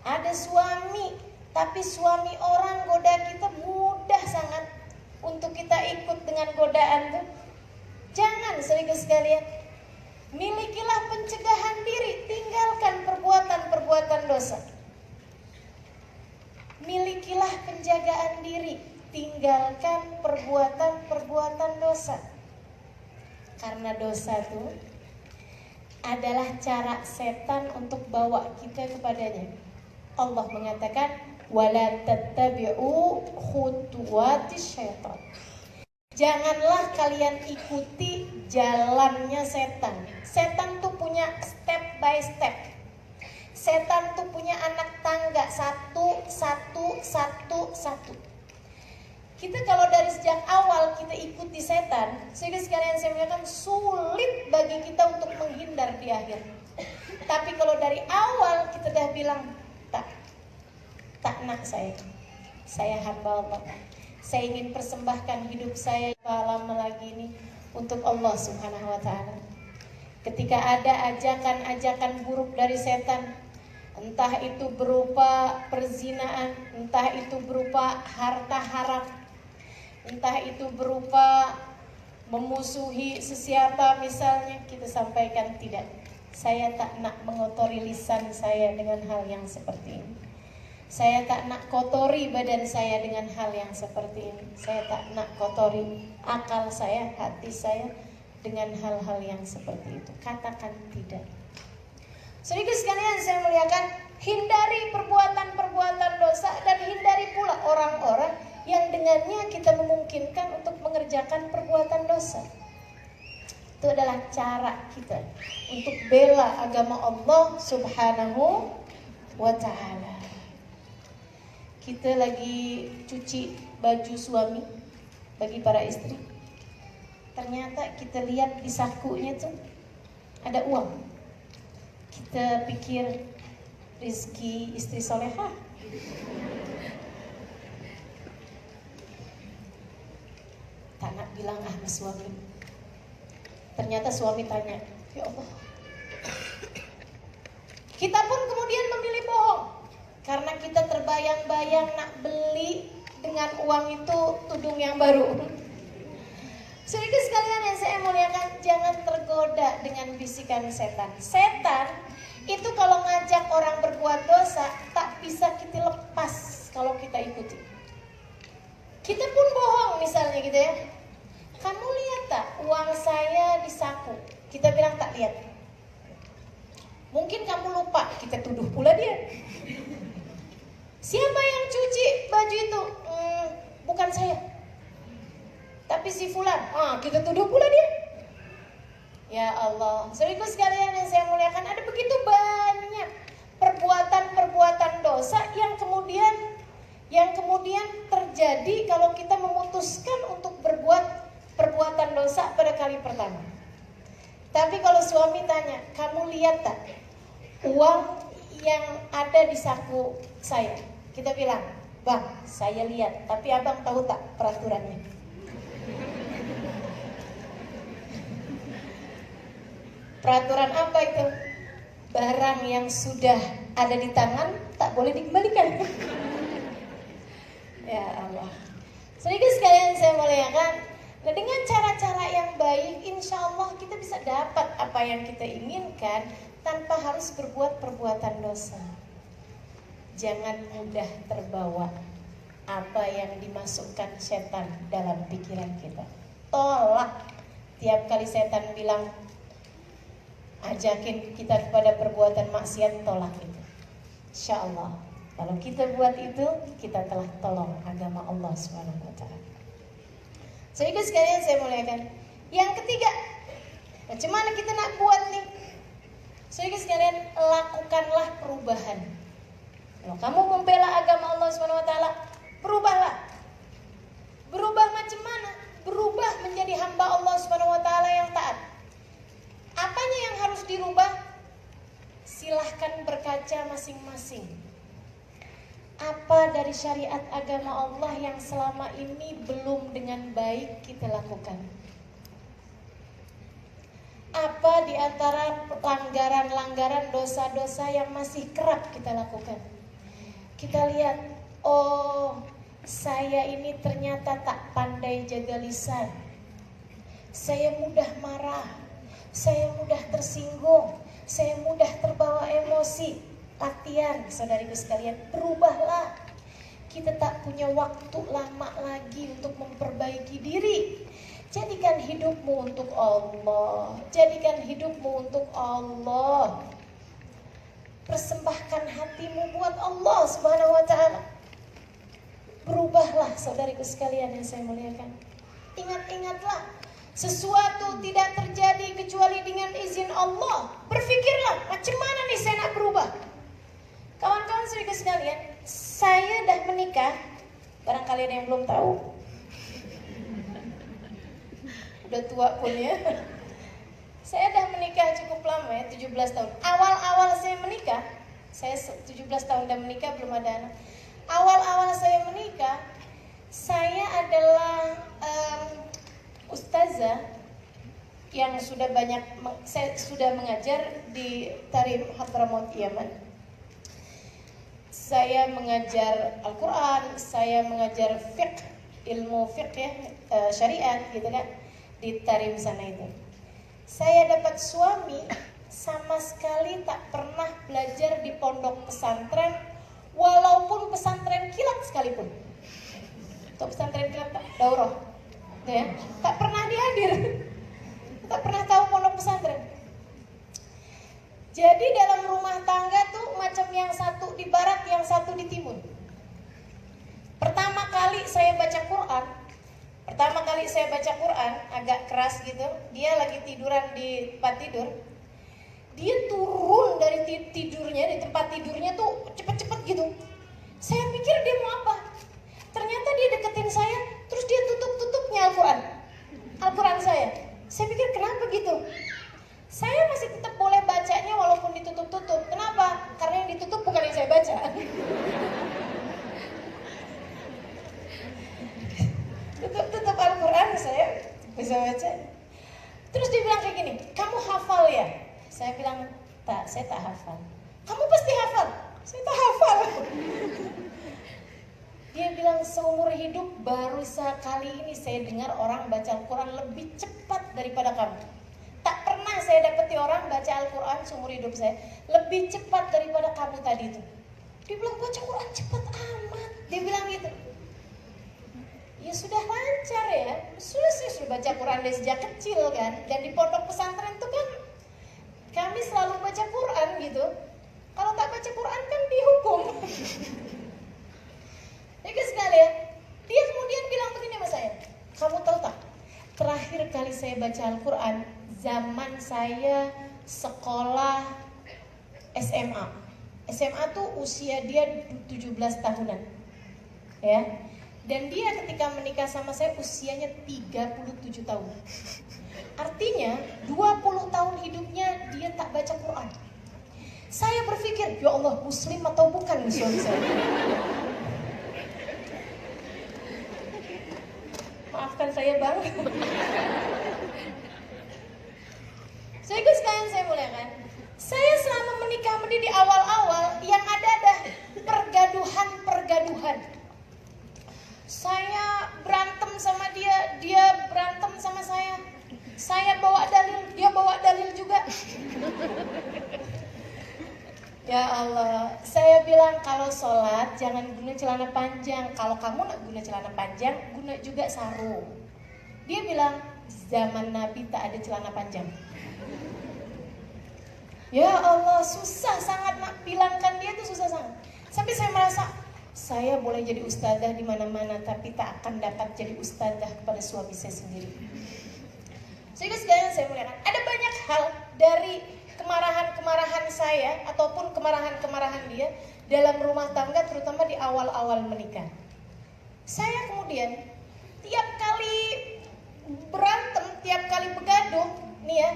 Ada suami, tapi suami orang goda kita mudah sangat untuk kita ikut dengan godaan itu. Jangan, saudara sekalian. Milikilah pencegahan diri, tinggalkan perbuatan-perbuatan dosa. Milikilah penjagaan diri, tinggalkan perbuatan-perbuatan dosa. Karena dosa itu adalah cara setan untuk bawa kita kepadanya. Allah mengatakan wala tattabi'u khutuwatis syaitan. Janganlah kalian ikuti jalannya setan. Setan tuh punya step by step. Setan tuh punya anak tangga satu. Kita kalau dari sejak awal kita ikuti setan, sehingga sekalian saya mengatakan sulit bagi kita untuk menghindar di akhir. Tapi kalau dari awal kita dah bilang tak nak saya hamba Allah. Saya ingin persembahkan hidup saya lama lagi ini untuk Allah Subhanahu wa taala. Ketika ada ajakan-ajakan buruk dari setan, entah itu berupa perzinaan, entah itu berupa harta haram, entah itu berupa memusuhi sesiapa misalnya, kita sampaikan tidak. Saya tak nak mengotori lisan saya dengan hal yang seperti ini. Saya tak nak kotori badan saya dengan hal yang seperti ini. Saya tak nak kotori akal saya, hati saya dengan hal-hal yang seperti itu. Katakan tidak. Saudara sekalian, saya muliakan, hindari perbuatan-perbuatan dosa dan hindari pula orang-orang yang dengannya kita memungkinkan untuk mengerjakan perbuatan dosa. Itu adalah cara kita untuk bela agama Allah Subhanahu wa ta'ala. Kita lagi cuci baju suami bagi para istri. Ternyata kita lihat di sakunya tuh ada uang. Kita pikir rezeki istri solehah. Tak nak bilang sama suami. Ternyata suami tanya, ya Allah. Kita pun kemudian memilih bohong. Karena kita terbayang-bayang nak beli dengan uang itu tudung yang baru. Saudara sekalian yang saya muliakan, jangan tergoda dengan bisikan setan. Setan itu kalau ngajak orang berbuat dosa, tak bisa kita lepas kalau kita ikuti. Kita pun bohong misalnya gitu ya. Kamu lihat tak uang saya di saku? Kita bilang tak lihat. Mungkin kamu lupa, kita tuduh pula dia. Siapa yang cuci baju itu? Bukan saya. Tapi si fulan. Kita tuduh pula dia. Ya Allah, saudaraku sekalian yang saya muliakan, ada begitu banyak perbuatan-perbuatan dosa yang kemudian terjadi kalau kita memutuskan untuk berbuat perbuatan dosa pada kali pertama. Tapi kalau suami tanya, kamu lihat tak uang yang ada di saku saya? Kita bilang, bang, saya lihat, tapi abang tahu tak peraturannya? Peraturan apa itu? Barang yang sudah ada di tangan tak boleh dikembalikan. Ya Allah. Sedikit sekalian saya muliakan. Nah, dengan cara-cara yang baik, insya Allah kita bisa dapat apa yang kita inginkan tanpa harus berbuat perbuatan dosa. Jangan mudah terbawa apa yang dimasukkan setan dalam pikiran kita. Tolak. Tiap kali setan bilang ajakin kita kepada perbuatan maksiat, tolak itu. Insya Allah kalau kita buat itu, kita telah tolong agama Allah Subhanahu wa ta'ala. Saudara sekalian saya muliakan. Yang ketiga, macam mana kita nak buat nih? Saudara sekalian, lakukanlah perubahan. Kalau kamu membela agama Allah Subhanahu wa ta'ala, berubahlah. Berubah macam mana? Berubah menjadi hamba Allah Subhanahu wa ta'ala yang taat. Apanya yang harus dirubah? Silahkan berkaca masing-masing. Apa dari syariat agama Allah yang selama ini belum dengan baik kita lakukan? Apa di antara pelanggaran-pelanggaran dosa-dosa yang masih kerap kita lakukan? Kita lihat, oh, saya ini ternyata tak pandai jaga lisan. Saya mudah marah. Saya mudah tersinggung, saya mudah terbawa emosi. Latihan, saudariku sekalian, berubahlah. Kita tak punya waktu lama lagi untuk memperbaiki diri. Jadikan hidupmu untuk Allah. Jadikan hidupmu untuk Allah. Persembahkan hatimu buat Allah Subhanahu wa ta'ala. Berubahlah saudariku sekalian yang saya muliakan. Ingat-ingatlah, sesuatu tidak terjadi kecuali dengan izin Allah. Berpikirlah, macam mana nih saya nak berubah? Kawan-kawan saudariku sekalian, saya dah menikah. Barangkali ada yang belum tahu. Udah tua pun ya. Saya dah menikah cukup lama ya, 17 tahun. Awal-awal saya menikah, saya 17 tahun dah menikah, belum ada anak. Awal-awal saya menikah, saya adalah ustazah yang sudah banyak, saya sudah mengajar di Tarim Hadramaut Yaman. Saya mengajar Al-Quran, saya mengajar fiqh, ilmu fiqh ya, syariat gitu kan, di Tarim sana itu. Saya dapat suami sama sekali tak pernah belajar di pondok pesantren, walaupun pesantren kilat sekalipun. Untuk pesantren kilat daurah, ya, tak pernah dihadir, tak pernah tahu pondok pesantren. Jadi dalam rumah tangga tuh macam yang satu di barat, yang satu di timur. Pertama kali saya baca Quran, agak keras gitu. Dia lagi tiduran di tempat tidur. Dia turun dari tidurnya, di tempat tidurnya tuh cepet-cepet gitu. Saya pikir dia mau apa? Ternyata dia deketin saya, terus dia tutup-tutupnya Al-Quran saya. Saya pikir kenapa gitu? Saya masih tetap boleh bacanya walaupun ditutup-tutup. Kenapa? Karena yang ditutup bukan yang saya baca. Tutup Al-Quran saya bisa baca. Terus dia bilang kayak gini, kamu hafal ya? Saya bilang, tak, saya tak hafal. Kamu pasti hafal. Saya tak hafal. Dia bilang, seumur hidup baru sekali ini saya dengar orang baca Al-Quran lebih cepat daripada kamu. Tak pernah saya dapati orang baca Al-Quran seumur hidup saya lebih cepat daripada kamu tadi itu. Dia bilang, baca Quran cepat amat. Dia bilang gitu. Ya sudah lancar ya. Sudah baca Quran dari sejak kecil kan. Dan di pondok pesantren itu kan kami selalu baca Quran gitu. Kalau tak baca Quran kan dihukum. Jadi sekalian, dia kemudian bilang begini sama saya. Kamu tahu tak? Terakhir kali saya baca Al-Quran zaman saya sekolah SMA. SMA tuh usia dia 17 tahunan. Ya. Dan dia ketika menikah sama saya usianya 37 tahun. Artinya 20 tahun hidupnya dia tak baca Quran. Saya berpikir, ya Allah, muslim atau bukan nih suami saya? Maafkan saya bang. Saya sekalian saya muliakan. Saya selama menikah di awal-awal yang ada pergaduhan. Saya berantem sama dia, dia berantem sama saya. Saya bawa dalil, dia bawa dalil juga. Ya Allah, saya bilang kalau sholat jangan guna celana panjang. Kalau kamu nak guna celana panjang, guna juga sarung. Dia bilang, zaman Nabi tak ada celana panjang. Ya Allah, susah sangat nak bilangkan dia tuh susah sangat. Sampai saya merasa, saya boleh jadi ustazah di mana-mana, tapi tak akan dapat jadi ustazah kepada suami saya sendiri. Sehingga sekalian saya muliakan, ada banyak hal dari kemarahan saya ataupun kemarahan dia dalam rumah tangga, terutama di awal-awal menikah. Saya kemudian tiap kali berantem, tiap kali begaduh, nih ya,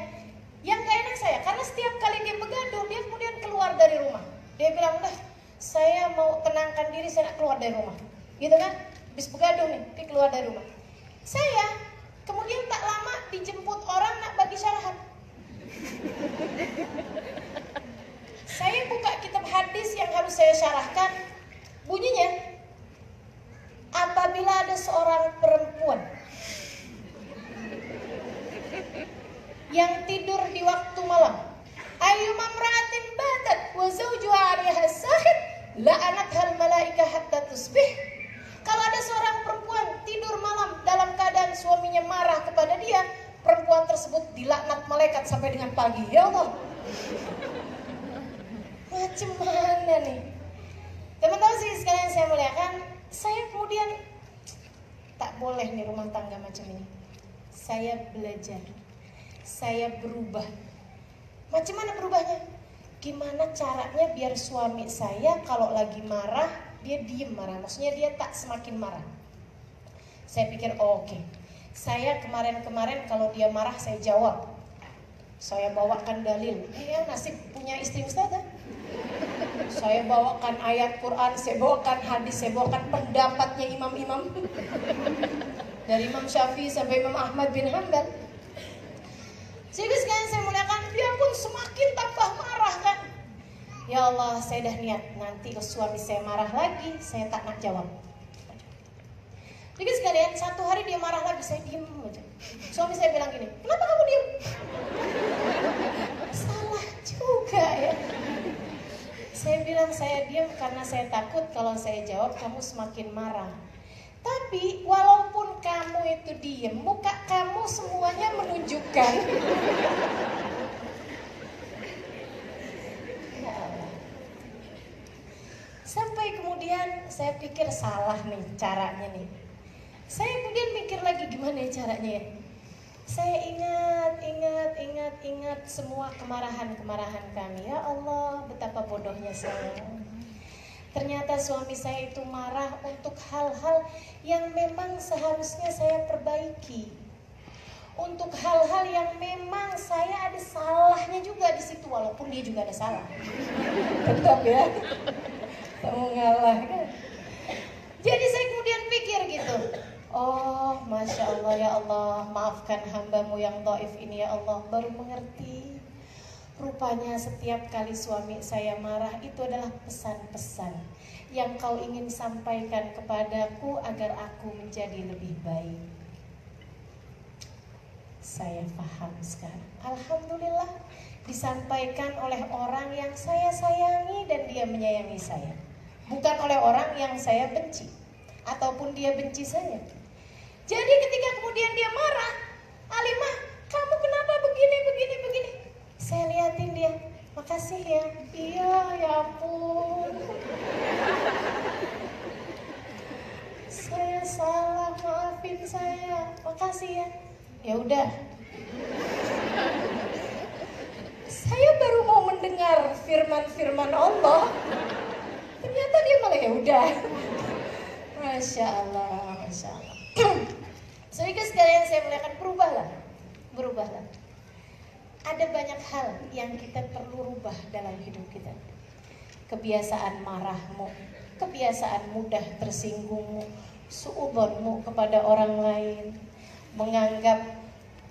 yang gak enak saya, karena setiap kali dia begaduh, dia kemudian keluar dari rumah. Dia bilang, udah, saya mau tenangkan diri, saya nak keluar dari rumah. Gitu kan, habis begaduh nih, dia keluar dari rumah. Saya kemudian tak lama dijemput orang nak bagi syarahan. Saya buka kitab hadis yang harus saya syarahkan. Bunyinya, apabila ada seorang perempuan yang tidur di waktu malam, ayyuma imra'atin batat wa zawjuha 'alaiha sahid la'anathal malaikah hatta tusbih. Kalau ada seorang perempuan tidur malam dalam keadaan suaminya marah kepada dia, tersebut dilaknat malaikat sampai dengan pagi. Ya Allah, macam mana nih? Teman-teman sih sekalian saya muliakan, saya kemudian tak boleh nih rumah tangga macam ini. Saya belajar, saya berubah. Macam mana berubahnya? Gimana caranya biar suami saya kalau lagi marah, dia diem marah. Maksudnya dia tak semakin marah. Saya pikir oke. Saya kemarin-kemarin kalau dia marah saya jawab. Saya bawakan dalil. Iya nasib punya istri ustazah. Saya bawakan ayat Quran, saya bawakan hadis, saya bawakan pendapatnya imam-imam. Dari Imam Syafi'i sampai Imam Ahmad bin Hanbal. Sehingga sekarang saya muliakan, dia pun semakin tambah marah kan. Ya Allah, saya dah niat nanti kalau suami saya marah lagi, saya tak nak jawab. Jadi sekalian, satu hari dia marah lagi, saya diem aja. Suami saya bilang gini, kenapa kamu diem? Salah juga ya. Saya bilang saya diem karena saya takut kalau saya jawab kamu semakin marah. Tapi walaupun kamu itu diem, muka kamu semuanya menunjukkan. Ya Allah. Sampai kemudian saya pikir salah nih caranya nih. Saya kemudian mikir lagi gimana ya caranya ya. Saya ingat semua kemarahan kami. Ya Allah, betapa bodohnya saya. Ternyata suami saya itu marah untuk hal-hal yang memang seharusnya saya perbaiki. Untuk hal-hal yang memang saya ada salahnya juga di situ, walaupun dia juga ada salah. Tetap ya. Kamu ngalah kan. Jadi saya kemudian pikir gitu. Oh, Masya Allah ya Allah, maafkan hambamu yang dhaif ini ya Allah. Baru mengerti, rupanya setiap kali suami saya marah itu adalah pesan-pesan yang kau ingin sampaikan kepadaku agar aku menjadi lebih baik. Saya paham sekarang. Alhamdulillah disampaikan oleh orang yang saya sayangi dan dia menyayangi saya. Bukan oleh orang yang saya benci ataupun dia benci saya. Jadi ketika kemudian dia marah, Alimah, kamu kenapa begini? Saya liatin dia, makasih ya. Iya, ya ampun. Saya salah, maafin saya. Makasih ya. Ya udah. Saya baru mau mendengar firman-firman Allah. Ternyata dia malah ya udah. Masya Allah, Masya Allah. Sehingga sekalian saya muliakan, berubahlah. Ada banyak hal yang kita perlu rubah dalam hidup kita. Kebiasaan marahmu, kebiasaan mudah tersinggungmu, suudzonmu kepada orang lain, menganggap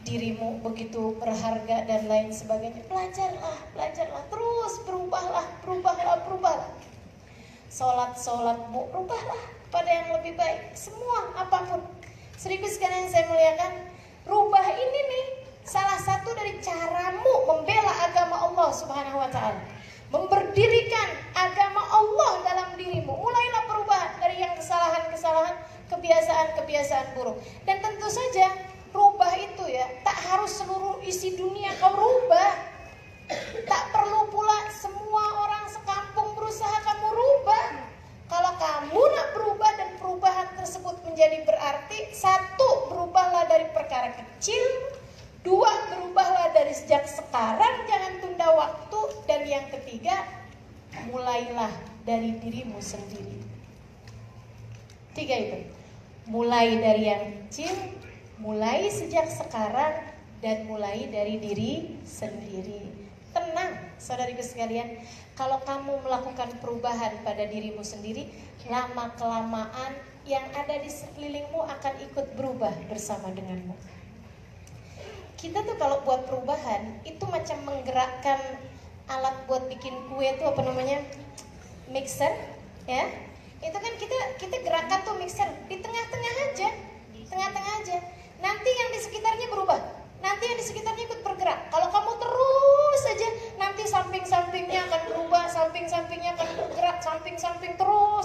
dirimu begitu berharga dan lain sebagainya. Belajarlah, terus berubahlah. Solatmu, rubahlah pada yang lebih baik. Semua apapun. Seribu sekalian saya muliakan, rubah ini nih salah satu dari caramu membela agama Allah Subhanahu wa taala. Memberdirikan agama Allah dalam dirimu. Mulailah perubahan dari yang kesalahan-kesalahan, kebiasaan-kebiasaan buruk. Dan tentu saja rubah itu ya tak harus seluruh isi dunia kau rubah. Tak perlu pula semua orang sekampung berusaha kamu rubah. Kalau kamu nak berubah dan perubahan tersebut menjadi berarti, satu, berubahlah dari perkara kecil. Dua, berubahlah dari sejak sekarang, jangan tunda waktu. Dan yang ketiga, mulailah dari dirimu sendiri. Tiga itu. Mulai dari yang kecil, mulai sejak sekarang, dan mulai dari diri sendiri. Tenang, saudariku sekalian, kalau kamu melakukan perubahan pada dirimu sendiri, lama-kelamaan yang ada di sekelilingmu akan ikut berubah bersama denganmu. Kita tuh kalau buat perubahan, itu macam menggerakkan alat buat bikin kue itu apa namanya? Mixer, ya. Itu kan kita gerakan tuh mixer di tengah-tengah aja. Nanti yang di sekitarnya berubah. Nanti yang di sekitarnya ikut bergerak. Kalau kamu terus saja, nanti samping-sampingnya akan berubah, samping-sampingnya akan bergerak, samping-samping terus.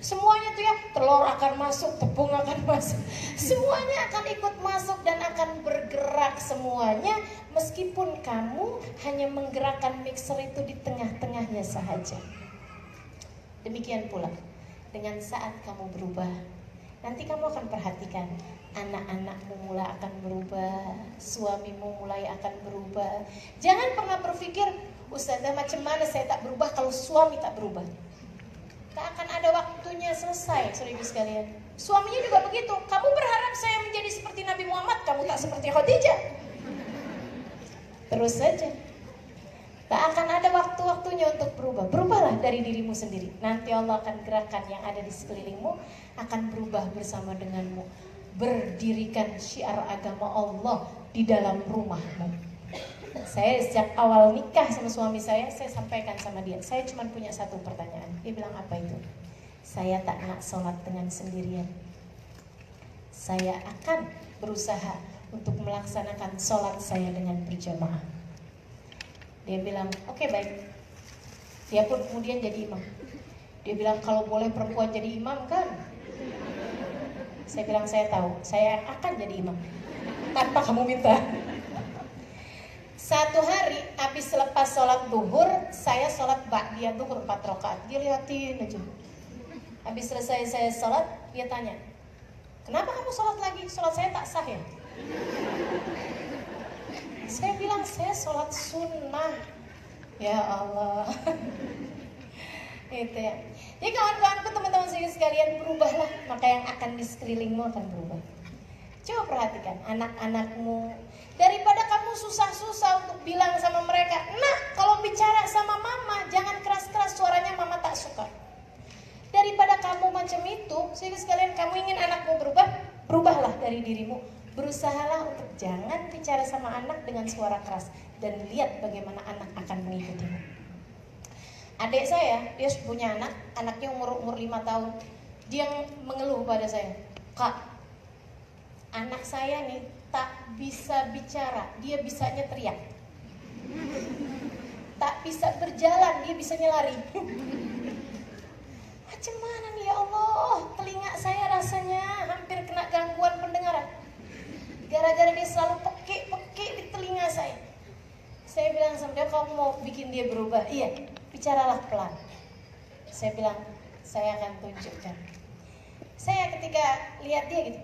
Semuanya tuh ya, telur akan masuk, tepung akan masuk. Semuanya akan ikut masuk dan akan bergerak semuanya, meskipun kamu hanya menggerakkan mixer itu di tengah-tengahnya saja. Demikian pula dengan saat kamu berubah, nanti kamu akan perhatikan anak-anakmu mulai akan berubah, suamimu mulai akan berubah. Jangan pernah berpikir, Ustazah macam mana saya tak berubah kalau suami tak berubah. Tak akan ada waktunya selesai, saudara sekalian. Suaminya juga begitu. Kamu berharap saya menjadi seperti Nabi Muhammad, kamu tak seperti Khadijah. Terus saja. Tak akan ada waktu-waktunya untuk berubah. Berubahlah dari dirimu sendiri. Nanti Allah akan gerakan yang ada di sekelilingmu akan berubah bersama denganmu. Berdirikan syiar agama Allah di dalam rumahmu. Saya sejak awal nikah sama suami saya sampaikan sama dia, saya cuma punya satu pertanyaan. Dia bilang, apa itu? Saya tak nak sholat dengan sendirian. Saya akan berusaha untuk melaksanakan sholat saya dengan berjamaah. Dia bilang, oke, baik. Dia pun kemudian jadi imam. Dia bilang, kalau boleh perempuan jadi imam kan? Saya bilang, saya tahu, saya akan jadi imam tanpa kamu minta. Satu hari habis selepas sholat duhur, saya sholat ba'diyah duhur 4 rakaat. Dia liatin aja. Habis selesai saya sholat, dia tanya, kenapa kamu sholat lagi? Sholat saya tak sah ya? Saya bilang, saya sholat sunnah. Ya Allah. Itu ya. Jadi kawan-kawanku, teman-teman sekalian, berubahlah, maka yang akan di sekelilingmu akan berubah. Coba perhatikan anak-anakmu. Daripada kamu susah-susah untuk bilang sama mereka, nah kalau bicara sama mama jangan keras-keras, suaranya mama tak suka. Daripada kamu macam itu, sehingga sekalian kamu ingin anakmu berubah, berubahlah dari dirimu. Berusahalah untuk jangan bicara sama anak dengan suara keras, dan lihat bagaimana anak akan mengikutimu. Adik saya, dia punya anak, anaknya umur 5 tahun. Dia mengeluh pada saya, Kak, anak saya nih tak bisa bicara, dia bisanya teriak. Tak bisa berjalan, dia bisanya lari. Macam mana nih ya Allah, telinga saya rasanya hampir kena gangguan pendengaran. Gara-gara dia selalu pekik di telinga saya. Saya bilang sama dia, kamu mau bikin dia berubah? Iya, bicaralah pelan. Saya bilang, saya akan tunjukkan. Saya ketika lihat dia gitu,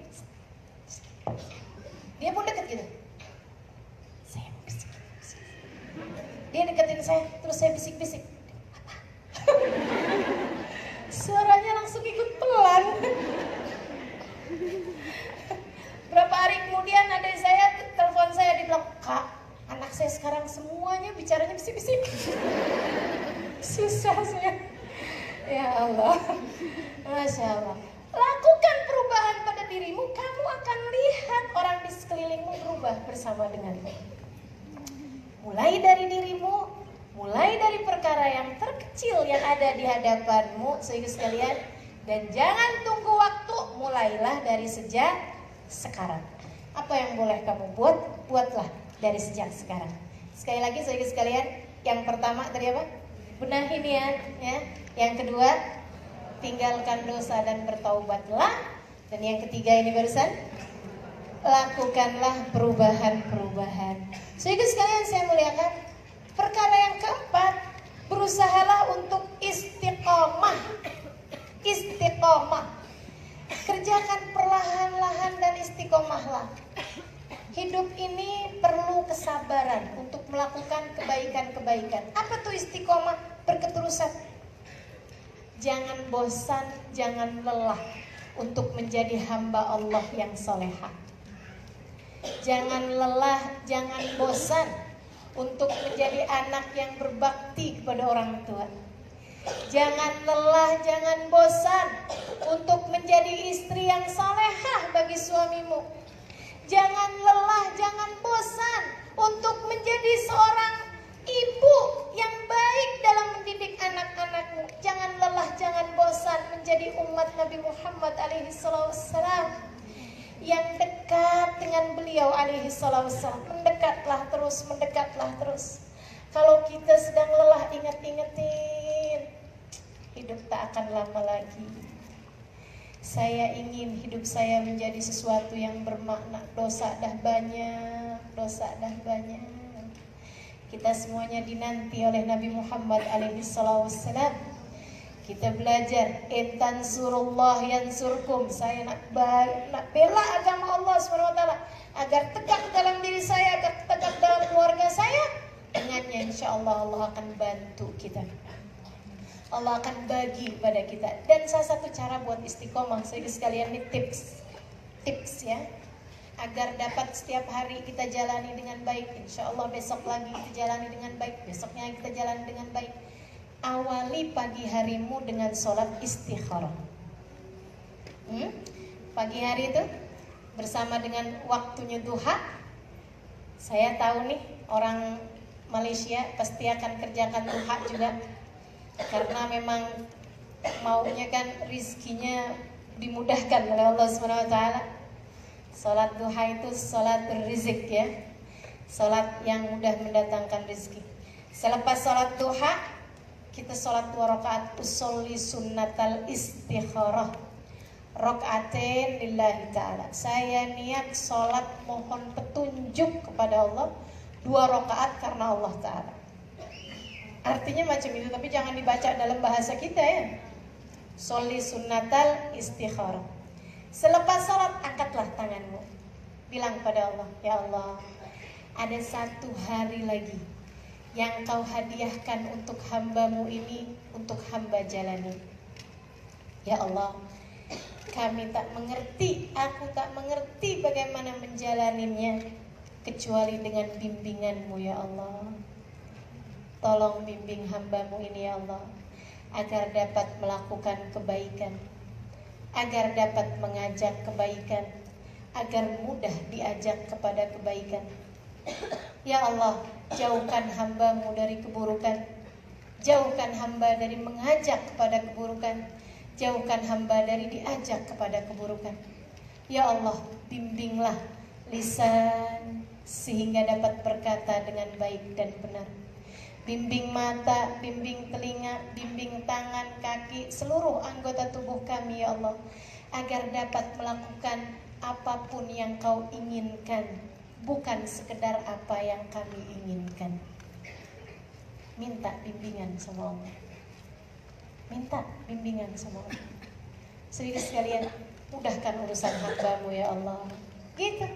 dia pun deket gitu. Saya bisik. Dia deketin saya, terus saya bisik-bisik. Apa? Suaranya langsung ikut pelan. Berapa hari kemudian adik saya telepon saya, dia bilang, Kak, anak saya sekarang semuanya bicaranya bisik-bisik. Susah saya. Ya Allah. Masya Allah. Lakukan perubahan pada dirimu, kamu akan lihat orang di sekelilingmu berubah bersama denganmu. Mulai dari dirimu, mulai dari perkara yang terkecil yang ada di hadapanmu, sehingga sekalian, dan jangan tunggu waktu, mulailah dari sejak sekarang. Apa yang boleh kamu buat, buatlah dari sejak sekarang. Sekali lagi sehingga sekalian, yang pertama tadi apa? Benahi niat, ya. Yang kedua, tinggalkan dosa dan bertaubatlah. Dan yang ketiga ini barusan, lakukanlah perubahan-perubahan. Sehingga sekalian saya muliakan, perkara yang keempat, berusahalah untuk istiqomah. Istiqomah. Kerjakan perlahan-lahan dan istiqomahlah. Hidup ini perlu kesabaran untuk melakukan kebaikan-kebaikan. Apa tuh istiqomah? Berketerusan. Jangan bosan, jangan lelah untuk menjadi hamba Allah yang solehah. Jangan lelah, jangan bosan untuk menjadi anak yang berbakti kepada orang tua. Jangan lelah, jangan bosan untuk menjadi istri yang solehah bagi suamimu. Jangan lelah, jangan bosan untuk menjadi seorang ibu yang baik dalam mendidik anak-anakmu. Jangan lelah, jangan bosan menjadi umat Nabi Muhammad alaihissalam yang dekat dengan beliau alaihissalam. Mendekatlah terus. Kalau kita sedang lelah, ingat-ingatin, hidup tak akan lama lagi. Saya ingin hidup saya menjadi sesuatu yang bermakna. Dosa dah banyak. Kita semuanya dinanti oleh Nabi Muhammad alaihissalam. Kita belajar intan surullah yansurkum. Saya nak bela agama Allah SWT agar tegak dalam diri saya, agar tegak dalam keluarga saya. Dengannya insya Allah Allah akan bantu kita. Allah akan bagi pada kita. Dan salah satu cara buat istiqomah, saya sekalian ini tips ya, agar dapat setiap hari kita jalani dengan baik. Insya Allah besok lagi kita jalani dengan baik, besoknya kita jalani dengan baik. Awali pagi harimu dengan sholat istikharah. Pagi hari itu bersama dengan waktunya duha. Saya tahu nih orang Malaysia pasti akan kerjakan duha juga, karena memang maunya kan rizkinya dimudahkan oleh Allah SWT. Salat duha itu salat rizki ya, salat yang mudah mendatangkan rizki. Selepas salat duha kita salat 2 rakaat, usolli sunnatal istikharah, rakaatain lillahi ta'ala. Saya niat salat mohon petunjuk kepada Allah 2 rakaat karena Allah Ta'ala. Artinya macam itu, tapi jangan dibaca dalam bahasa kita ya. Sholli sunnatal istikharah. Selepas salat angkatlah tanganmu, bilang pada Allah, ya Allah, ada 1 hari lagi yang kau hadiahkan untuk hambamu ini, untuk hamba jalani. Ya Allah, kami tak mengerti, aku tak mengerti bagaimana menjalaninya kecuali dengan bimbinganmu ya Allah. Tolong bimbing hambamu ini ya Allah, agar dapat melakukan kebaikan, agar dapat mengajak kebaikan, agar mudah diajak kepada kebaikan. Ya Allah, jauhkan hambamu dari keburukan, jauhkan hamba dari mengajak kepada keburukan, jauhkan hamba dari diajak kepada keburukan. Ya Allah, bimbinglah lisan sehingga dapat berkata dengan baik dan benar. Bimbing mata, bimbing telinga, bimbing tangan, kaki, seluruh anggota tubuh kami ya Allah, agar dapat melakukan apapun yang kau inginkan, bukan sekedar apa yang kami inginkan. Minta bimbingan sama Allah, minta bimbingan sama Allah. Saudara sekalian, mudahkan urusan hambamu ya Allah. Gitu.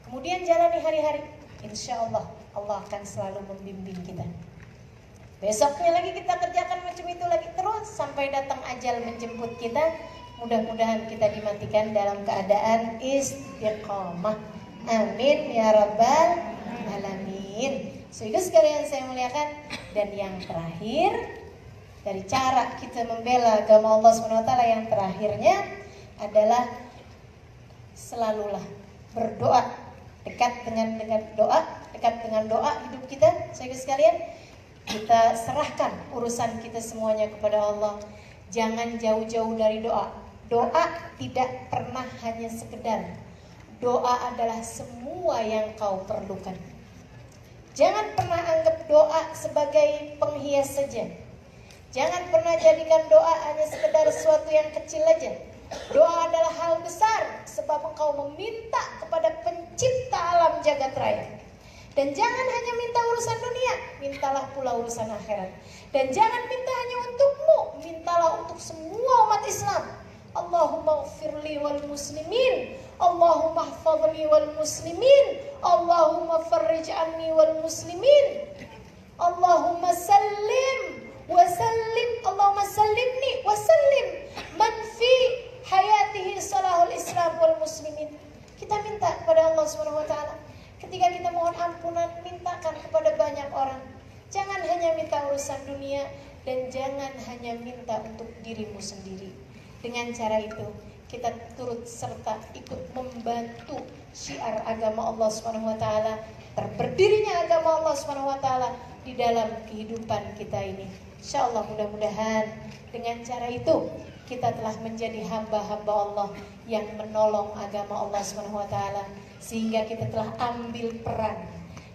Kemudian jalani hari-hari, insya Allah Allah akan selalu membimbing kita. Besoknya lagi kita kerjakan macam itu lagi terus sampai datang ajal menjemput kita. Mudah-mudahan kita dimatikan dalam keadaan istiqomah. Amin ya rabbal alamin. Saudara sekalian saya muliakan, dan yang terakhir dari cara kita membela agama Allah SWT yang terakhirnya adalah selalulah berdoa. Dekat dengan doa hidup kita. Saudara sekalian, kita serahkan urusan kita semuanya kepada Allah. Jangan jauh-jauh dari doa. Doa tidak pernah hanya sekedar. Doa adalah semua yang kau perlukan. Jangan pernah anggap doa sebagai penghias saja. Jangan pernah jadikan doa hanya sekedar sesuatu yang kecil aja. Doa adalah hal besar, sebab engkau meminta kepada pencipta alam jagat raya. Dan jangan hanya minta urusan dunia, mintalah pula urusan akhirat. Dan jangan minta hanya untukmu, mintalah untuk semua umat Islam. Allahumma gfirli wal muslimin, Allahumma hfadli wal muslimin, Allahumma farrij anni wal muslimin, Allahumma sallim wa sallim, Allahumma sallimni wa sallim man fi hayatihi salahul Islam wal muslimin. Kita minta kepada Allah SWT. Ketika kita mohon ampunan, mintakan kepada banyak orang. Jangan hanya minta urusan dunia, dan jangan hanya minta untuk dirimu sendiri. Dengan cara itu kita turut serta ikut membantu syiar agama Allah SWT, terberdirinya agama Allah SWT di dalam kehidupan kita ini. Insyaallah mudah-mudahan dengan cara itu kita telah menjadi hamba-hamba Allah yang menolong agama Allah SWT, sehingga kita telah ambil peran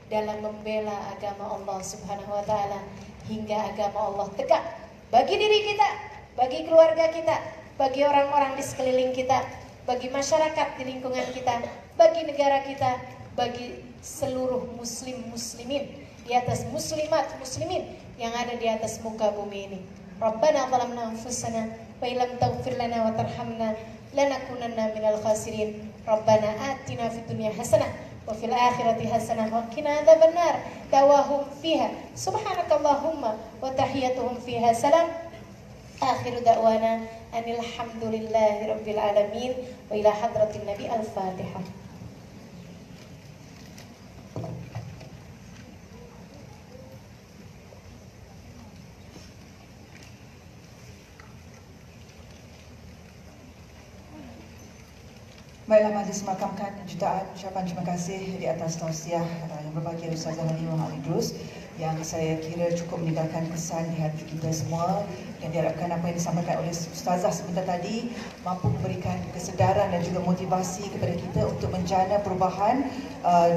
dalam membela agama Allah Subhanahu wa taala hingga agama Allah tegak bagi diri kita, bagi keluarga kita, bagi orang-orang di sekeliling kita, bagi masyarakat di lingkungan kita, bagi negara kita, bagi seluruh muslimin di atas muslimat muslimin yang ada di atas muka bumi ini. Rabbana zalamna anfusana wa illam taghfir lana wa tarhamna lanakunanna minal khasirin. Rabbana atina fid dunya hasanah wa fil akhirati hasanah wa qina adzabannar. Dawahum fiha subhanakallahumma wa tahiyyatuhum fiha salam. Akhiru da'wana anil hamdulillahi rabbil alamin wa ila hadratin nabi al-fatihah. Baiklah, majlis memakamkan jutaan ucapan terima kasih di atas tausiah yang berbahagia Ustazah Halimah Al-Idrus yang saya kira cukup meninggalkan kesan di hati kita semua, dan diharapkan apa yang disampaikan oleh Ustazah sebentar tadi mampu memberikan kesedaran dan juga motivasi kepada kita untuk menjana perubahan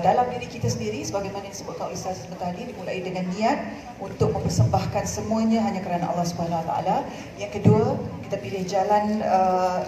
dalam diri kita sendiri, sebagaimana yang disebutkan oleh Ustazah sebentar tadi, dimulai dengan niat untuk mempersembahkan semuanya hanya kerana Allah Subhanahu Wa Taala. Yang kedua, kita pilih jalan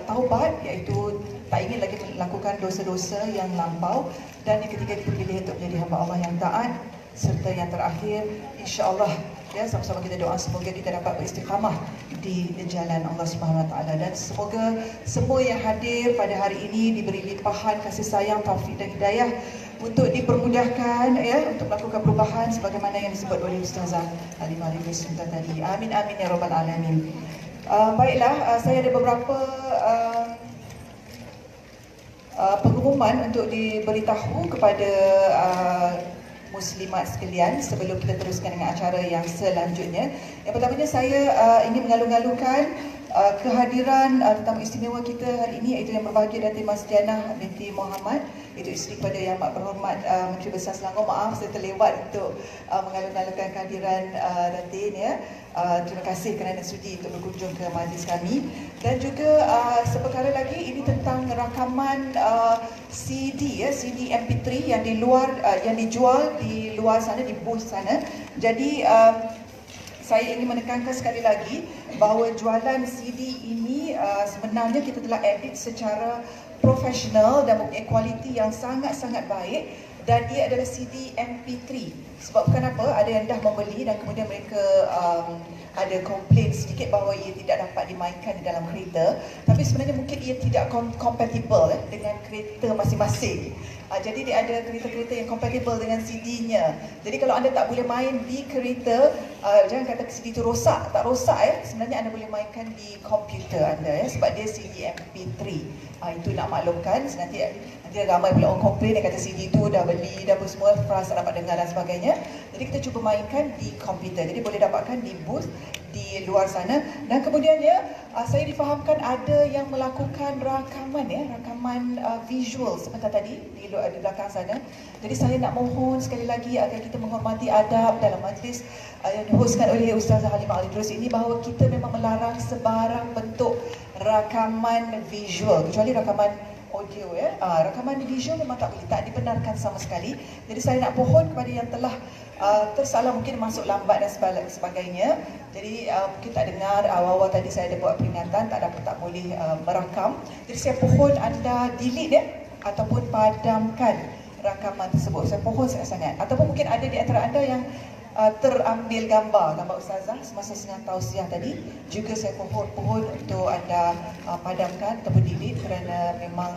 taubat, iaitu tak ingin lagi melakukan dosa-dosa yang lampau. Dan yang ketiga, kita pilih untuk menjadi hamba Allah yang taat. Serta yang terakhir, insya-Allah ya, sama-sama kita doa semoga kita dapat beristiqamah di jalan Allah Subhanahu Wa Taala, dan semoga semua yang hadir pada hari ini diberi limpahan kasih sayang, taufik dan hidayah untuk dipermudahkan ya untuk melakukan perubahan sebagaimana yang disebut oleh Ustazah Halimah Al-Idrus tadi. Amin amin ya rabbal alamin. Baiklah, saya ada beberapa pengumuman untuk diberitahu kepada muslimat sekalian sebelum kita teruskan dengan acara yang selanjutnya. Yang pertamanya, saya ingin mengalu-alukan kehadiran tetamu istimewa kita hari ini, iaitu yang berbahagia Datin Mas Dianah binti Muhammad, itu isteri kepada Yang Amat Berhormat Menteri Besar Selangor. Maaf saya terlewat untuk mengalu-alukan kehadiran Datin ya. Terima kasih kerana sudi untuk berkunjung ke majlis kami. Dan juga seperkara lagi, ini tentang rakaman CD ya, CD MP3 yang yang dijual di luar sana, di booth sana. Jadi saya ingin menekankan sekali lagi bahawa jualan CD ini sebenarnya kita telah edit secara profesional dan mempunyai kualiti yang sangat-sangat baik, dan ia adalah CD MP3. Sebab kenapa? Ada yang dah membeli dan kemudian mereka ada komplain sedikit bahawa ia tidak dapat dimainkan di dalam kereta, tapi sebenarnya mungkin ia tidak compatible dengan kereta masing-masing. Jadi dia ada kereta-kereta yang compatible dengan CD-nya. Jadi kalau anda tak boleh main di kereta, jangan kata CD itu rosak, tak rosak ya. Sebenarnya anda boleh mainkan di komputer anda ya, sebab dia CD MP3. Itu nak maklumkan. Nanti ramai pula orang komplain, dia kata CD tu dah beli, dah semua frasa dapat dengar dan sebagainya. Jadi kita cuba mainkan di komputer. Jadi boleh dapatkan di booth di luar sana. Dan kemudiannya saya difahamkan ada yang melakukan rakaman ya, rakaman visual sebentar tadi di belakang sana. Jadi saya nak mohon sekali lagi agar kita menghormati adab dalam majlis yang dihostkan oleh Ustazah Halimah Al-Idrus ini, bahawa kita memang melarang sebarang bentuk rakaman visual kecuali rakaman audio ya. Rakaman visual memang tak boleh, tak dibenarkan sama sekali. Jadi saya nak pohon kepada yang telah tersalah, mungkin masuk lambat dan sebagainya. Jadi mungkin tak dengar awal-awal tadi saya ada buat peringatan tak boleh merakam. Jadi saya pohon anda delete ya, ataupun padamkan rakaman tersebut. Saya pohon sangat-sangat. Ataupun mungkin ada di antara anda yang terambil gambar Ustazah semasa setengah tausiah tadi, juga saya pohon untuk anda padamkan ataupun delete, kerana memang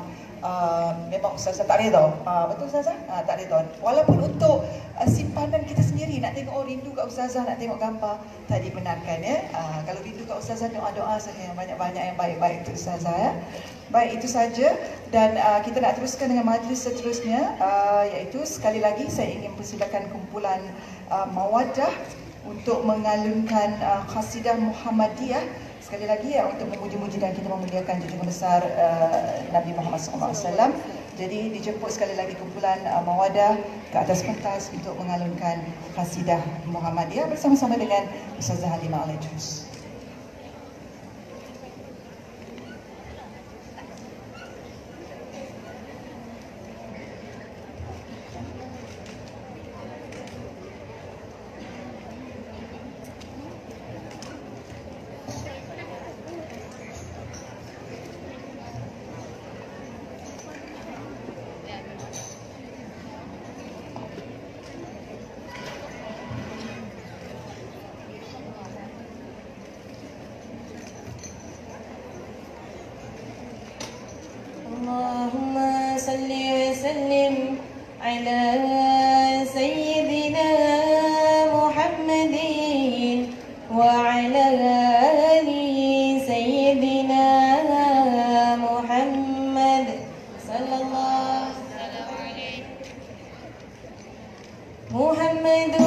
Ustazah tak redha. Betul Ustazah? Tak redha. Walaupun untuk simpanan kita sendiri, nak tengok rindu kat Ustazah, nak tengok gambar, tak dibenarkan ya. Kalau rindu kat Ustazah, doa-doa saja yang banyak-banyak yang baik-baik untuk Ustazah ya. Baik, itu saja. Dan kita nak teruskan dengan majlis seterusnya, iaitu sekali lagi saya ingin persilakan kumpulan Mawaddah untuk mengalunkan Qasidah Muhammadiyah sekali lagi ya, untuk memuji-muji dan kita memuliakan junjungan besar Nabi Muhammad SAW. Jadi dijemput sekali lagi kumpulan Mawaddah ke atas pentas untuk mengalunkan Qasidah Muhammadiyah bersama-sama dengan Ustazah Halimah Al-Idrus. اللهم صل وسلم على سيدنا محمد وعلى آل سيدنا محمد صلى الله عليه محمد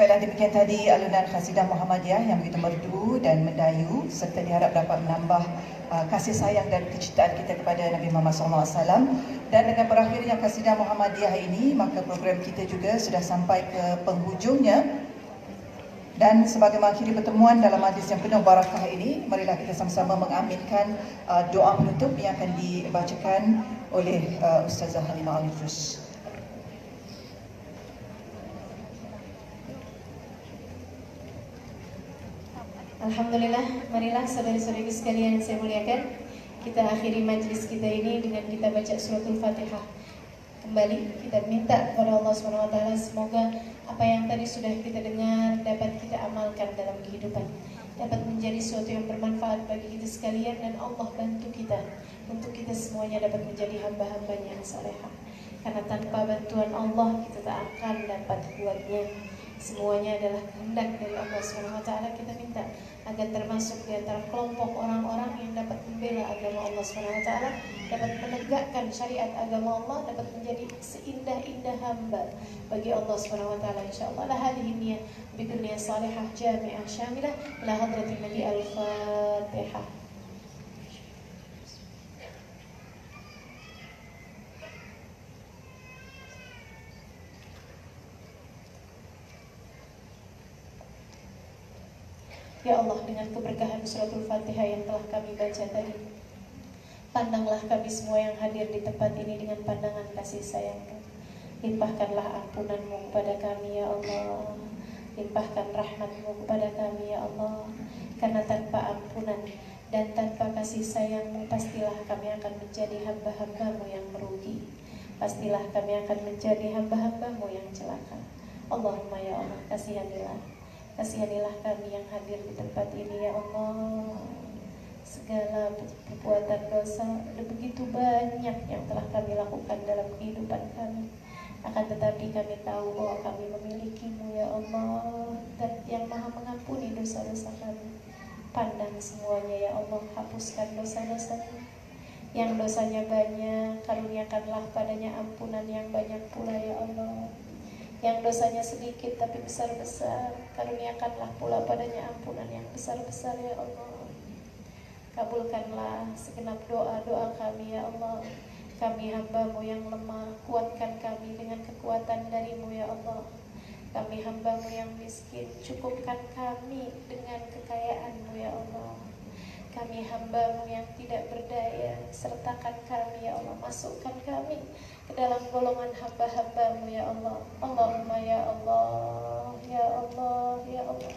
Baiklah, demikian tadi alunan Khasidah Muhammadiyah yang begitu merdu dan mendayu serta diharap dapat menambah kasih sayang dan kecintaan kita kepada Nabi Muhammad SAW. Dan dengan berakhirnya Khasidah Muhammadiyah ini, maka program kita juga sudah sampai ke penghujungnya. Dan sebagai mengakhiri pertemuan dalam majlis yang penuh barakah ini, marilah kita sama-sama mengaminkan doa penutup yang akan dibacakan oleh Ustazah Halimah Al-Idrus. Alhamdulillah, marilah saudari-saudari sekalian yang saya muliakan, kita akhiri majlis kita ini dengan kita baca suratul Fatihah. Kembali kita minta kepada Allah SWT, semoga apa yang tadi sudah kita dengar dapat kita amalkan dalam kehidupan, dapat menjadi sesuatu yang bermanfaat bagi kita sekalian, dan Allah bantu kita untuk kita semuanya dapat menjadi hamba-hambanya yang salehah. Karena tanpa bantuan Allah kita tak akan dapat buatnya. Semuanya adalah kehendak dari Allah SWT. Kita minta agar termasuk di antara kelompok orang-orang yang dapat membela agama Allah SWT, dapat menegakkan syariat agama Allah, dapat menjadi seindah-indah hamba bagi Allah SWT. InsyaAllah. Hadhihi niyyah bidunya salihah jami'ah syamilah ila hadratin Nabi. Al-Fatihah. Ya Allah, dengan keberkahan suratul Fatihah yang telah kami baca tadi, pandanglah kami semua yang hadir di tempat ini dengan pandangan kasih sayang-Mu. Limpahkanlah ampunan-Mu kepada kami, ya Allah. Limpahkan rahmat-Mu kepada kami, ya Allah. Karena tanpa ampunan dan tanpa kasih sayang-Mu, pastilah kami akan menjadi hamba-hamba-Mu yang merugi. Pastilah kami akan menjadi hamba-hamba-Mu yang celaka. Allahumma ya Allah, kasihanilah kami yang hadir di tempat ini, ya Allah. Segala perbuatan dosa ada begitu banyak yang telah kami lakukan dalam kehidupan kami. Akan tetapi kami tahu bahwa kami memiliki-Mu, ya Allah, dan yang maha mengampuni dosa-dosa kami. Pandang semuanya, ya Allah, hapuskan dosa-dosanya. Yang dosanya banyak, karuniakanlah padanya ampunan yang banyak pula, ya Allah. Yang dosanya sedikit tapi besar-besar, karuniakanlah pula padanya ampunan yang besar-besar, ya Allah. Kabulkanlah segenap doa-doa kami, ya Allah. Kami hamba-Mu yang lemah, kuatkan kami dengan kekuatan dari-Mu, ya Allah. Kami hamba-Mu yang miskin, cukupkan kami dengan kekayaan-Mu, ya Allah. Kami hamba-Mu yang tidak berdaya, sertakan kami, ya Allah. Masukkan kami ke dalam golongan hamba-hamba-Mu, ya Allah. Allahumma ya Allah, ya Allah, ya Allah.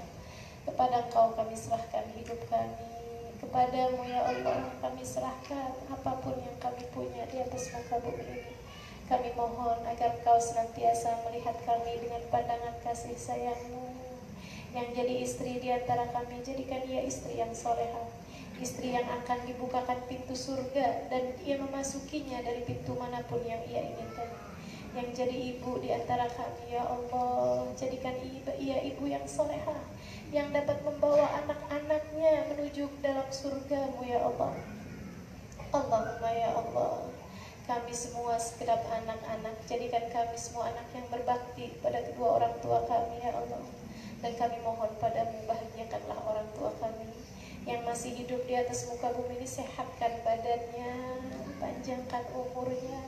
Kepada Engkau kami serahkan hidup kami. Kepada-Mu, ya Allah, kami serahkan apapun yang kami punya di atas muka bumi ini. Kami mohon agar Engkau senantiasa melihat kami dengan pandangan kasih sayang-Mu. Yang jadi istri di antara kami, jadikan ia istri yang solehah, istri yang akan dibukakan pintu surga dan ia memasukinya dari pintu manapun yang ia inginkan. Yang jadi ibu di antara kami, ya Allah, jadikan ia ibu yang solehah, yang dapat membawa anak-anaknya menuju dalam surga-Mu, ya Allah. Allahumma ya Allah, kami semua segenap anak-anak, jadikan kami semua anak yang berbakti pada kedua orang tua kami, ya Allah. Dan kami mohon padamu, bahagiakanlah orang tua kami yang masih hidup di atas muka bumi ini, sehatkan badannya, panjangkan umurnya,